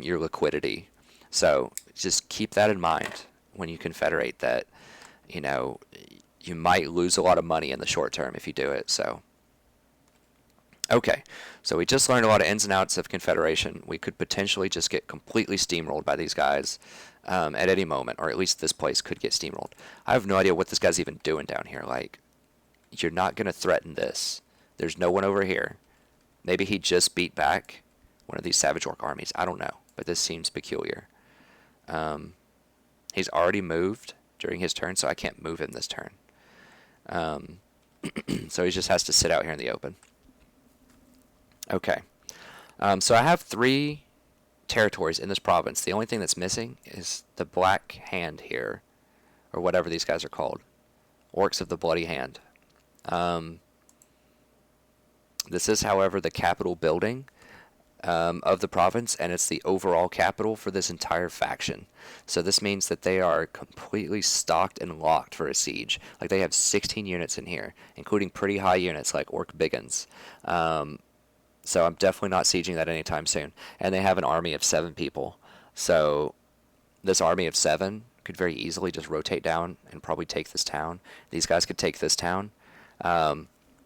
your liquidity. So just keep that in mind when you confederate, that you might lose a lot of money in the short term if you do it. So okay, so we just learned a lot of ins and outs of confederation. We could potentially just get completely steamrolled by these guys at any moment, or at least this place could get steamrolled. I have no idea what this guy's even doing down here. Like, you're not going to threaten this. There's no one over here. Maybe he just beat back one of these Savage Orc armies. I don't know, but this seems peculiar. He's already moved during his turn, so I can't move him this turn. So he just has to sit out here in the open. Okay. So I have 3 territories in this province. The only thing that's missing is the Black Hand here, or whatever these guys are called. Orcs of the Bloody Hand. This is, however, the capital building of the province, and it's the overall capital for this entire faction. So this means that they are completely stocked and locked for a siege. Like, they have 16 units in here, including pretty high units like Orc Biggins. So I'm definitely not sieging that anytime soon. And they have an army of 7 people. So this army of 7 could very easily just rotate down and probably take this town. These guys could take this town.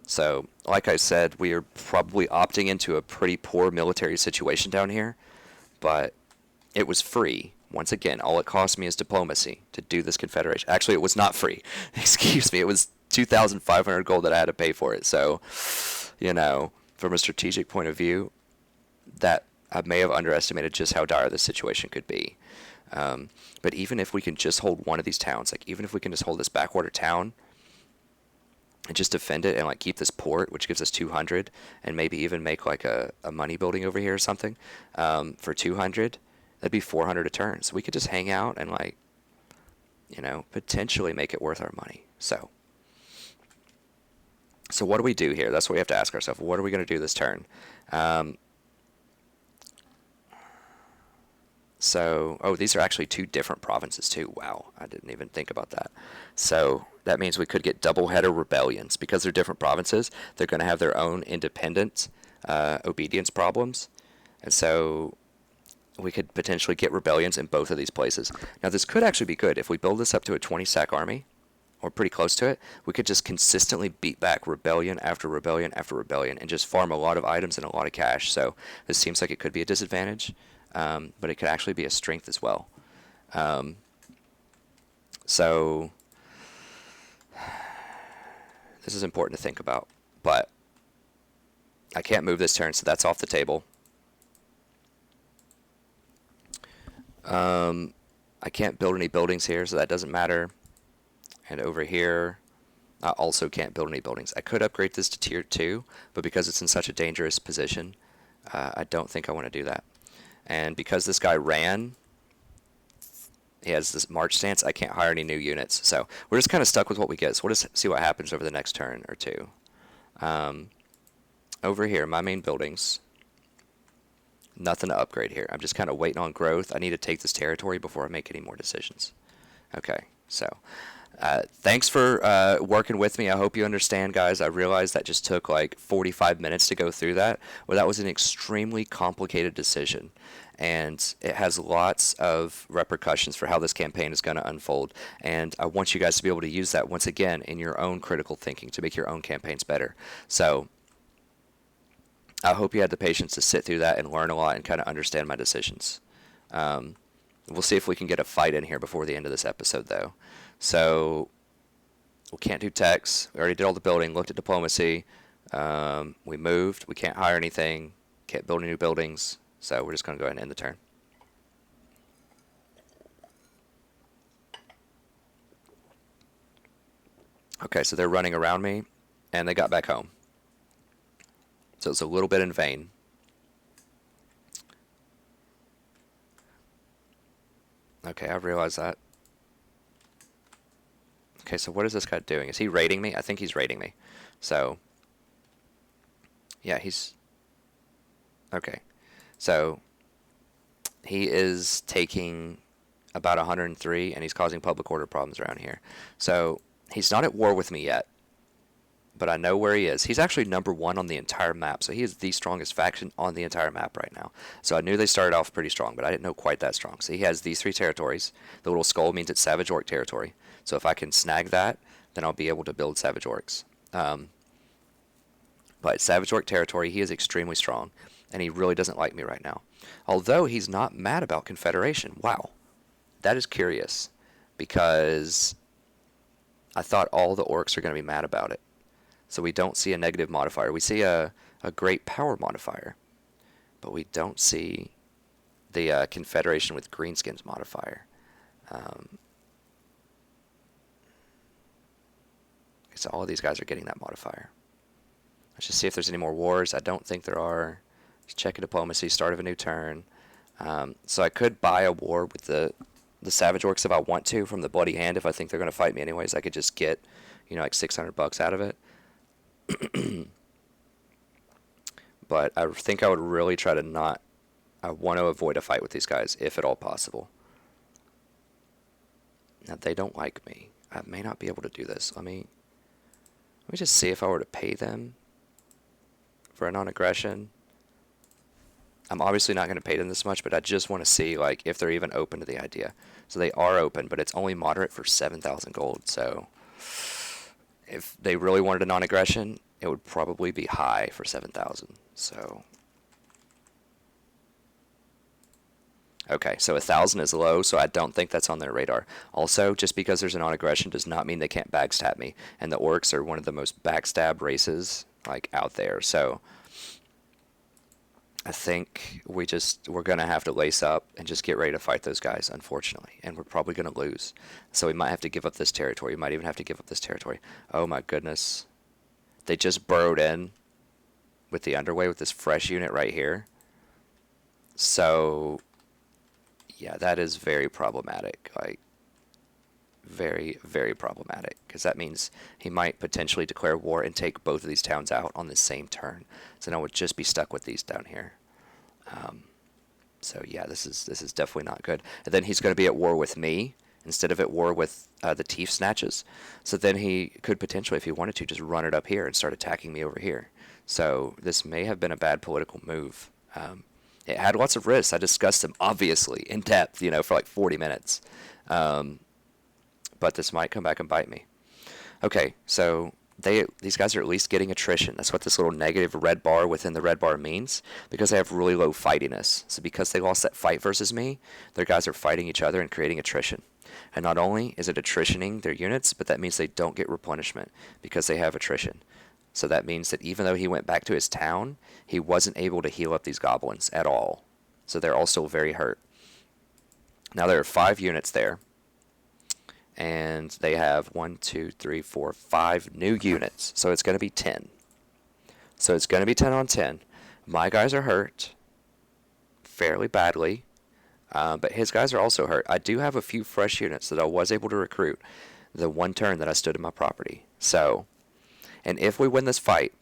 So, like I said, we are probably opting into a pretty poor military situation down here, but it was free. Once again, all it cost me is diplomacy to do this confederation. Actually, it was not free. Excuse me. It was 2,500 gold that I had to pay for it. So, from a strategic point of view, that I may have underestimated just how dire this situation could be. But even if we can just hold one of these towns, like even if we can just hold this backwater town, and just defend it and keep this port, which gives us 200, and maybe even make a money building over here or something for 200, that'd be 400 a turn. So we could just hang out and potentially make it worth our money. So what do we do here? That's what we have to ask ourselves. What are we going to do this turn? These are actually 2 different provinces too. Wow, I didn't even think about that. So that means we could get double-header rebellions. Because they're different provinces, they're going to have their own independent obedience problems. And so we could potentially get rebellions in both of these places. Now, this could actually be good. If we build this up to a 20-sack army, or pretty close to it, we could just consistently beat back rebellion after rebellion after rebellion and just farm a lot of items and a lot of cash. So this seems like it could be a disadvantage, but it could actually be a strength as well. So this is important to think about, but I can't move this turn, so that's off the table. I can't build any buildings here, so that doesn't matter. And over here, I also can't build any buildings. I could upgrade this to tier 2, but because it's in such a dangerous position, I don't think I want to do that. And because this guy ran, he has this march stance, I can't hire any new units. So we're just kind of stuck with what we get. So we'll just see what happens over the next turn or two. Over here, my main buildings, nothing to upgrade here. I'm just kind of waiting on growth. I need to take this territory before I make any more decisions. Okay, so thanks for working with me. I hope you understand, guys. I realized that just took like 45 minutes to go through that. Well, that was an extremely complicated decision, and it has lots of repercussions for how this campaign is going to unfold. And I want you guys to be able to use that once again in your own critical thinking to make your own campaigns better. So I hope you had the patience to sit through that and learn a lot and kind of understand my decisions. We'll see if we can get a fight in here before the end of this episode, though. So we can't do techs. We already did all the building, looked at diplomacy. We moved. We can't hire anything. Can't build any new buildings. So we're just going to go ahead and end the turn. Okay, so they're running around me, and they got back home. So it's a little bit in vain. Okay, I realize that. Okay, so what is this guy doing? Is he raiding me? I think he's raiding me. So, yeah, he's... Okay, so he is taking about 103, and he's causing public order problems around here. So he's not at war with me yet, but I know where he is. He's actually #1 on the entire map, so he is the strongest faction on the entire map right now. So I knew they started off pretty strong, but I didn't know quite that strong. So he has these 3 territories. The little skull means it's Savage Orc territory. So if I can snag that, then I'll be able to build Savage Orcs. But Savage Orc territory, he is extremely strong, and he really doesn't like me right now. Although he's not mad about Confederation. Wow. That is curious, because I thought all the orcs are going to be mad about it. So we don't see a negative modifier. We see a great power modifier, but we don't see the Confederation with Greenskins modifier. So all of these guys are getting that modifier. Let's just see if there's any more wars. I don't think there are. Just check diplomacy, start of a new turn. So I could buy a war with the Savage Orcs if I want to from the Bloody Hand. If I think they're going to fight me anyways, I could just get, like $600 out of it. But I think I would really try to not... I want to avoid a fight with these guys, if at all possible. Now, they don't like me. I may not be able to do this. Let me just see if I were to pay them for a non-aggression. I'm obviously not going to pay them this much, but I just want to see if they're even open to the idea. So they are open, but it's only moderate for 7,000 gold. So if they really wanted a non-aggression, it would probably be high for 7,000. So okay, so 1,000 is low, so I don't think that's on their radar. Also, just because there's a non-aggression does not mean they can't backstab me. And the orcs are one of the most backstab races out there. So I think we're going to have to lace up and just get ready to fight those guys, unfortunately. And we're probably going to lose. So we might have to give up this territory. We might even have to give up this territory. Oh my goodness. They just burrowed in with the underway with this fresh unit right here. So yeah, that is very problematic. Very, very problematic. Because that means he might potentially declare war and take both of these towns out on the same turn. So now we'll just be stuck with these down here. So yeah, this is definitely not good. And then he's going to be at war with me. instead of at war with the Tief snatches. So then he could potentially, if he wanted to, just run it up here and start attacking me over here. So this may have been a bad political move. It had lots of risks. I discussed them, obviously, in depth, for like 40 minutes. But this might come back and bite me. Okay, so these guys are at least getting attrition. That's what this little negative red bar within the red bar means, because they have really low fightiness. So because they lost that fight versus me, their guys are fighting each other and creating attrition. And not only is it attritioning their units, but that means they don't get replenishment because they have attrition. So that means that even though he went back to his town, he wasn't able to heal up these goblins at all. So they're all still very hurt. Now there are 5 units there. And they have 1, 2, 3, 4, 5 new units. So it's going to be 10. So it's going to be 10 on 10. My guys are hurt fairly badly, but his guys are also hurt. I do have a few fresh units that I was able to recruit the one turn that I stood in my property. So, and if we win this fight,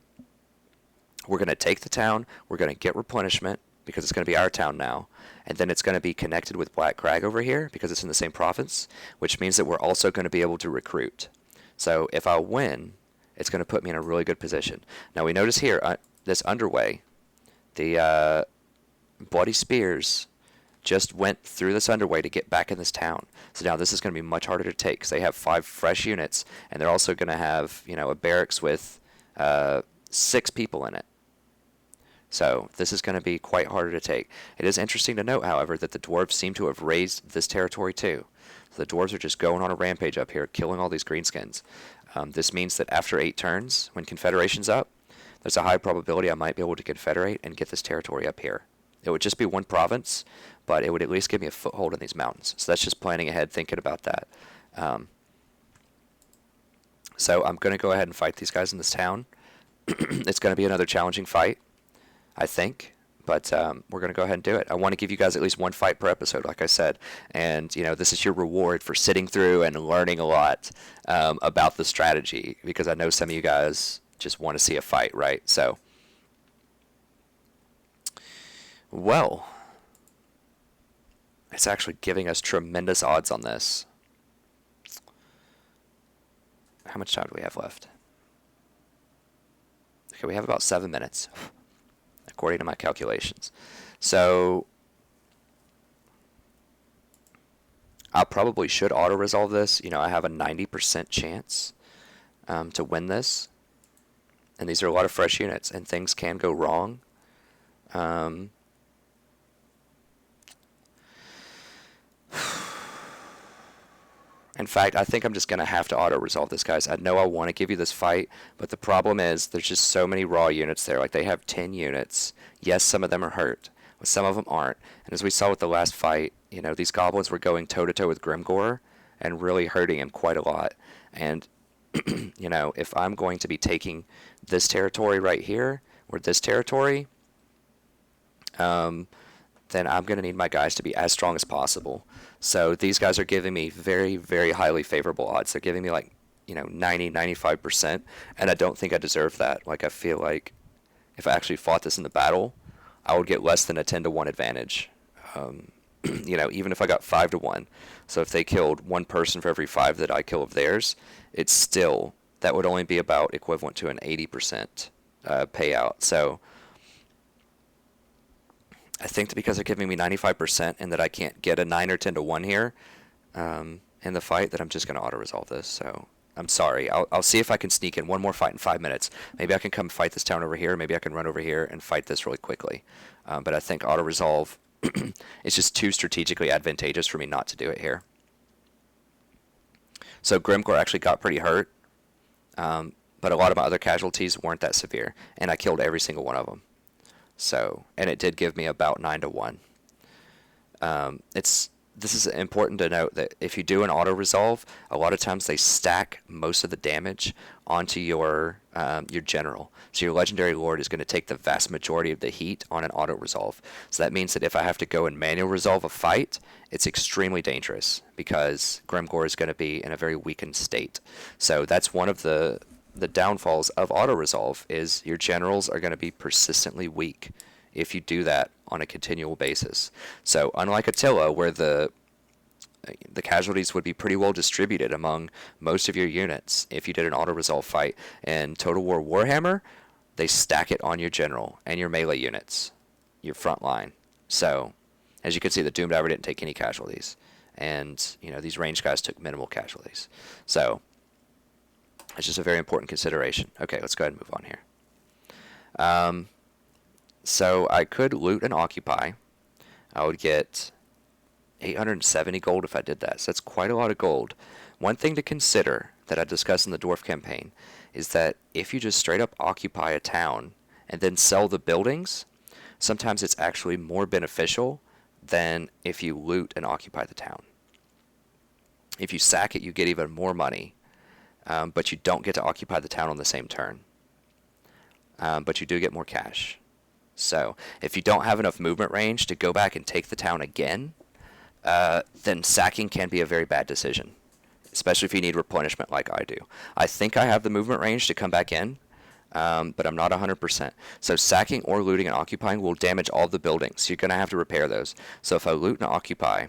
we're going to take the town, we're going to get replenishment, because it's going to be our town now, and then it's going to be connected with Black Crag over here because it's in the same province, which means that we're also going to be able to recruit. So if I win, it's going to put me in a really good position. Now we notice here, this underway, the Bloody Spears just went through this underway to get back in this town. So now this is going to be much harder to take because they have 5 fresh units, and they're also going to have, a barracks with 6 people in it. So this is going to be quite harder to take. It is interesting to note, however, that the dwarves seem to have raised this territory too. So the dwarves are just going on a rampage up here, killing all these greenskins. This means that after 8 turns, when Confederation's up, there's a high probability I might be able to confederate and get this territory up here. It would just be one province, but it would at least give me a foothold in these mountains. So that's just planning ahead, thinking about that. So I'm going to go ahead and fight these guys in this town. It's going to be another challenging fight, I think, but we're going to go ahead and do it. I want to give you guys at least 1 fight per episode, like I said, and this is your reward for sitting through and learning a lot about the strategy, because I know some of you guys just want to see a fight, right? So, well, it's actually giving us tremendous odds on this. How much time do we have left? Okay, we have about 7 minutes. According to my calculations. So I probably should auto-resolve this. I have a 90% chance to win this. And these are a lot of fresh units, and things can go wrong. In fact, I think I'm just going to have to auto-resolve this, guys. I know I want to give you this fight, but the problem is there's just so many raw units there. Like, they have 10 units. Yes, some of them are hurt, but some of them aren't. And as we saw with the last fight, these goblins were going toe-to-toe with Grimgor and really hurting him quite a lot. And, if I'm going to be taking this territory right here, or this territory, then I'm going to need my guys to be as strong as possible. So these guys are giving me very, very highly favorable odds. They're giving me 90, 95%, and I don't think I deserve that. Like, I feel like if I actually fought this in the battle, I would get less than a 10-to-1 advantage. Even if I got 5-to-1. So if they killed 1 person for every 5 that I kill of theirs, it's still, that would only be about equivalent to an 80% payout. So I think that because they're giving me 95% and that I can't get a 9 or 10-to-1 here in the fight, that I'm just going to auto-resolve this. So I'm sorry. I'll see if I can sneak in one more fight in 5 minutes. Maybe I can come fight this town over here. Maybe I can run over here and fight this really quickly. But I think auto-resolve is just too strategically advantageous for me not to do it here. So Grimgor actually got pretty hurt, but a lot of my other casualties weren't that severe, and I killed every single one of them. So, and it did give me about 9-to-1. This is important to note that if you do an auto resolve, a lot of times they stack most of the damage onto your general. So your legendary lord is going to take the vast majority of the heat on an auto resolve. So that means that if I have to go and manual resolve a fight, it's extremely dangerous because Grimgor is going to be in a very weakened state. So that's one of the downfalls of auto resolve, is your generals are going to be persistently weak if you do that on a continual basis. So unlike Attila, where the the casualties would be pretty well distributed among most of your units if you did an auto-resolve fight. In Total War Warhammer, they stack it on your general and your melee units, your front line. So, as you can see, the Doom Diver didn't take any casualties. And, these range guys took minimal casualties. So, it's just a very important consideration. Okay, let's go ahead and move on here. So, I could loot and occupy. I would get 870 gold if I did that. So that's quite a lot of gold. One thing to consider that I discussed in the Dwarf campaign is that if you just straight up occupy a town and then sell the buildings, sometimes it's actually more beneficial than if you loot and occupy the town. If you sack it, you get even more money, but you don't get to occupy the town on the same turn. But you do get more cash. So if you don't have enough movement range to go back and take the town again, then sacking can be a very bad decision, especially if you need replenishment like I do. I think I have the movement range to come back in, but I'm not 100%. So sacking or looting and occupying will damage all the buildings. You're going to have to repair those. So if I loot and occupy,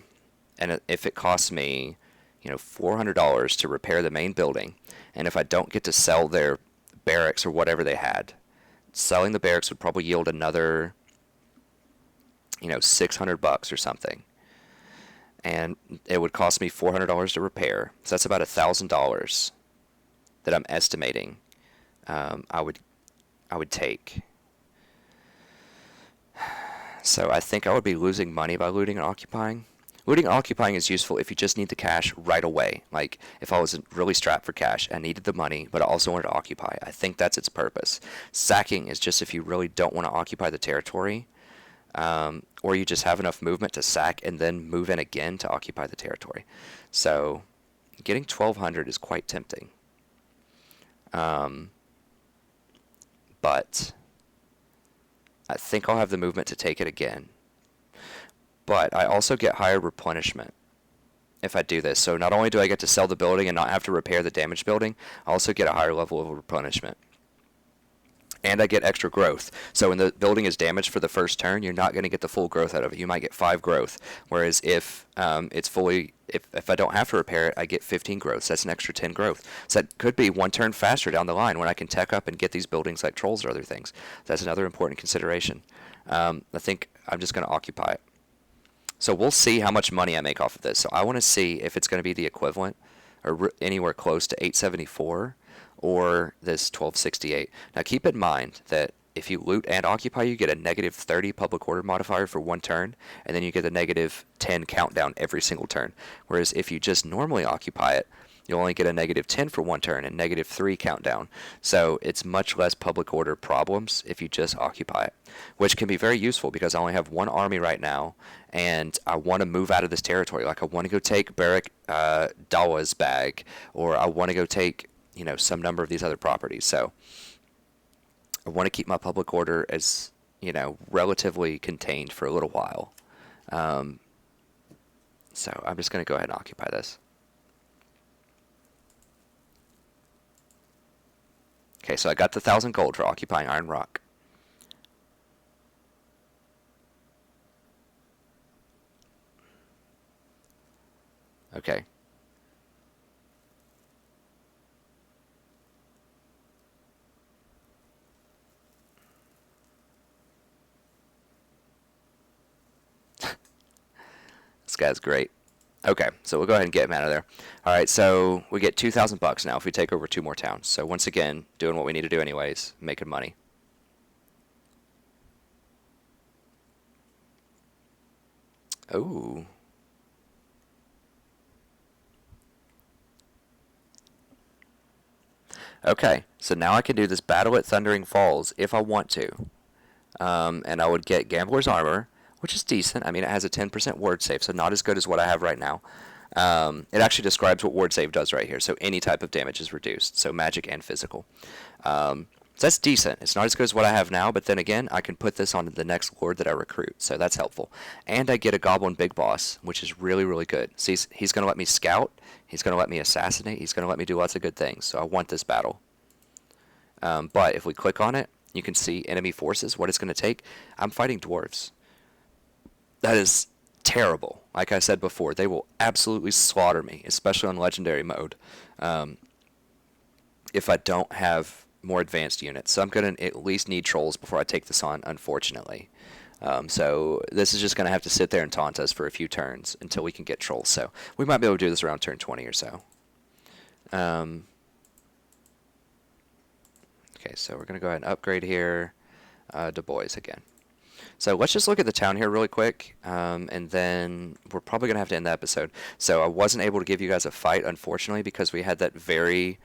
and if it costs me, $400 to repair the main building, and if I don't get to sell their barracks or whatever they had, selling the barracks would probably yield another, $600 or something. And it would cost me $400 to repair. So that's about $1,000 that I'm estimating I would take. So I think I would be losing money by looting and occupying. Looting and occupying is useful if you just need the cash right away. Like if I was really strapped for cash, I needed the money, but I also wanted to occupy. I think that's its purpose. Sacking is just if you really don't want to occupy the territory, or you just have enough movement to sack and then move in again to occupy the territory. So getting 1,200 is quite tempting. But I think I'll have the movement to take it again. But I also get higher replenishment if I do this. So not only do I get to sell the building and not have to repair the damaged building, I also get a higher level of replenishment. And I get extra growth. So when the building is damaged for the first turn, you're not going to get the full growth out of it. You might get 5 growth. Whereas if if I don't have to repair it, I get 15 growth. So that's an extra 10 growth. So that could be one turn faster down the line when I can tech up and get these buildings like trolls or other things. That's another important consideration. I think I'm just going to occupy it. So we'll see how much money I make off of this. So I want to see if it's going to be the equivalent or anywhere close to 874 or this 1268. Now keep in mind that if you loot and occupy, you get a negative 30 public order modifier for one turn, and then you get a negative 10 countdown every single turn. Whereas if you just normally occupy it, you'll only get a negative 10 for one turn and negative 3 countdown. So it's much less public order problems if you just occupy it, which can be very useful because I only have one army right now, and I want to move out of this territory. Like I want to go take Barak Dawa's bag, or I want to go take some number of these other properties. So I want to keep my public order as relatively contained for a little while. So I'm just going to go ahead and occupy this. Okay, so I got the 1,000 gold for occupying Iron Rock. Okay. This guy's great. Okay, so we'll go ahead and get him out of there. All right, so we get $2,000 now if we take over 2 more towns. So once again, doing what we need to do anyways, making money. Ooh. Okay, so now I can do this battle at Thundering Falls if I want to. And I would get Gambler's Armor, which is decent. I mean, it has a 10% ward save, so not as good as what I have right now. It actually describes what ward save does right here, so any type of damage is reduced, so magic and physical. So that's decent. It's not as good as what I have now, but then again, I can put this on the next lord that I recruit, so that's helpful. And I get a Goblin Big Boss, which is really, really good. See, he's going to let me scout, he's going to let me assassinate, he's going to let me do lots of good things, so I want this battle. But if we click on it, you can see enemy forces, what it's going to take. I'm fighting dwarves. That is terrible. Like I said before, they will absolutely slaughter me, especially on legendary mode, if I don't have more advanced units. So I'm going to at least need trolls before I take this on, unfortunately. So this is just going to have to sit there and taunt us for a few turns until we can get trolls. So we might be able to do this around turn 20 or so. Okay, so we're going to go ahead and upgrade here. Du Bois again. So let's just look at the town here really quick, and then we're probably going to have to end the episode. So I wasn't able to give you guys a fight, unfortunately, because we had that very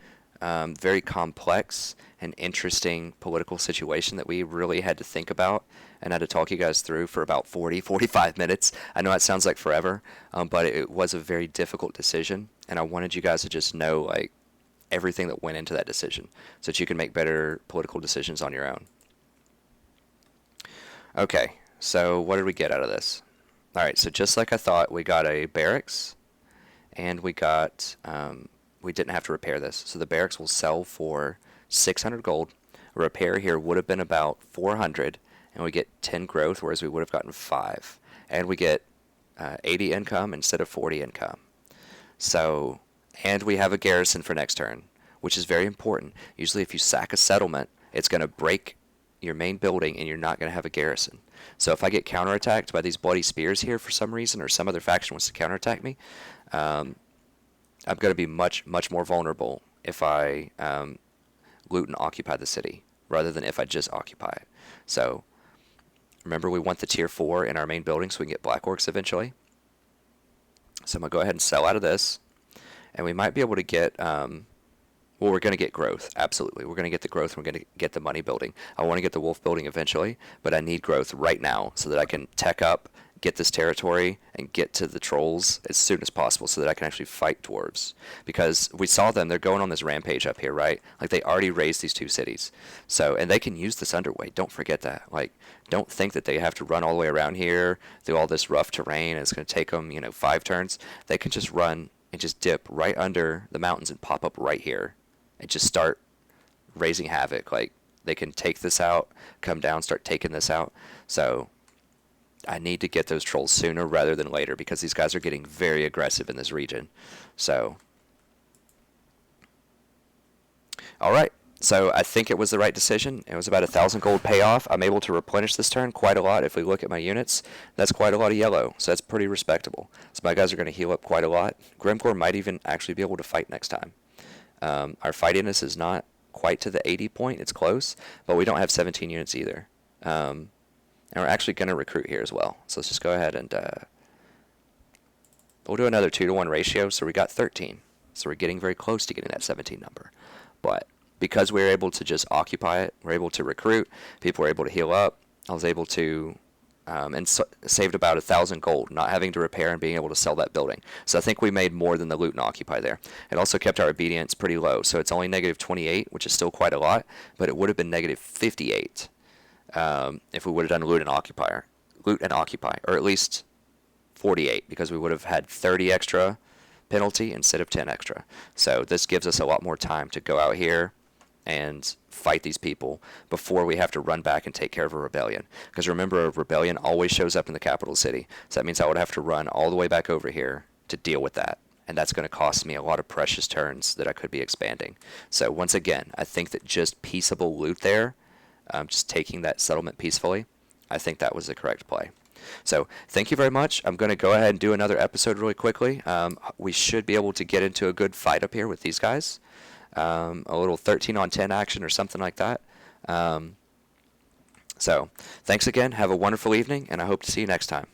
complex and interesting political situation that we really had to think about and had to talk you guys through for about 45 minutes. I know that sounds like forever, but it was a very difficult decision, and I wanted you guys to just know like everything that went into that decision so that you can make better political decisions on your own. Okay, so what did we get out of this? Alright, so just like I thought, we got a barracks, and we got, we didn't have to repair this. So the barracks will sell for 600 gold. A repair here would have been about 400, and we get 10 growth, whereas we would have gotten 5. And we get 80 income instead of 40 income. So, and we have a garrison for next turn, which is very important. Usually if you sack a settlement, it's going to break your main building and you're not going to have a garrison. So if I get counterattacked by these bloody spears here for some reason, or some other faction wants to counterattack me, I'm going to be much more vulnerable if I loot and occupy the city rather than if I just occupy it. So remember, we want the tier 4 in our main building so we can get black orcs eventually. So I'm going to go ahead and sell out of this, and we might be able to get well, we're going to get growth, absolutely. We're going to get the growth, and we're going to get the money building. I want to get the wolf building eventually, but I need growth right now so that I can tech up, get this territory, and get to the trolls as soon as possible so that I can actually fight dwarves. Because we saw them, they're going on this rampage up here, right? Like, they already raised these 2 cities. So, and they can use this underway. Don't forget that. Like, don't think that they have to run all the way around here through all this rough terrain, and it's going to take them, 5 turns. They can just run and just dip right under the mountains and pop up right here and just start raising havoc. Like, they can take this out, come down, start taking this out. So I need to get those trolls sooner rather than later because these guys are getting very aggressive in this region. So, alright. So I think it was the right decision. It was about 1,000 gold payoff. I'm able to replenish this turn quite a lot. If we look at my units, that's quite a lot of yellow. So that's pretty respectable. So my guys are going to heal up quite a lot. Grimcore might even actually be able to fight next time. Our fightiness is not quite to the 80 point. It's close, but we don't have 17 units either. And we're actually going to recruit here as well. So let's just go ahead and we'll do another 2-to-1 ratio. So we got 13. So we're getting very close to getting that 17 number. But because we were able to just occupy it, we're able to recruit, people were able to heal up. I was able to saved about 1,000 gold, not having to repair and being able to sell that building. So I think we made more than the loot and occupy there. It also kept our obedience pretty low, so it's only negative 28, which is still quite a lot, but it would have been negative 58 if we would have done loot and occupy, or at least 48, because we would have had 30 extra penalty instead of 10 extra. So this gives us a lot more time to go out here and fight these people before we have to run back and take care of a rebellion. Because remember, a rebellion always shows up in the capital city. So that means I would have to run all the way back over here to deal with that. And that's going to cost me a lot of precious turns that I could be expanding. So once again, I think that just peaceable loot there, just taking that settlement peacefully, I think that was the correct play. So thank you very much. I'm going to go ahead and do another episode really quickly. We should be able to get into a good fight up here with these guys. A little 13 on 10 action or something like that. So thanks again. Have a wonderful evening, and I hope to see you next time.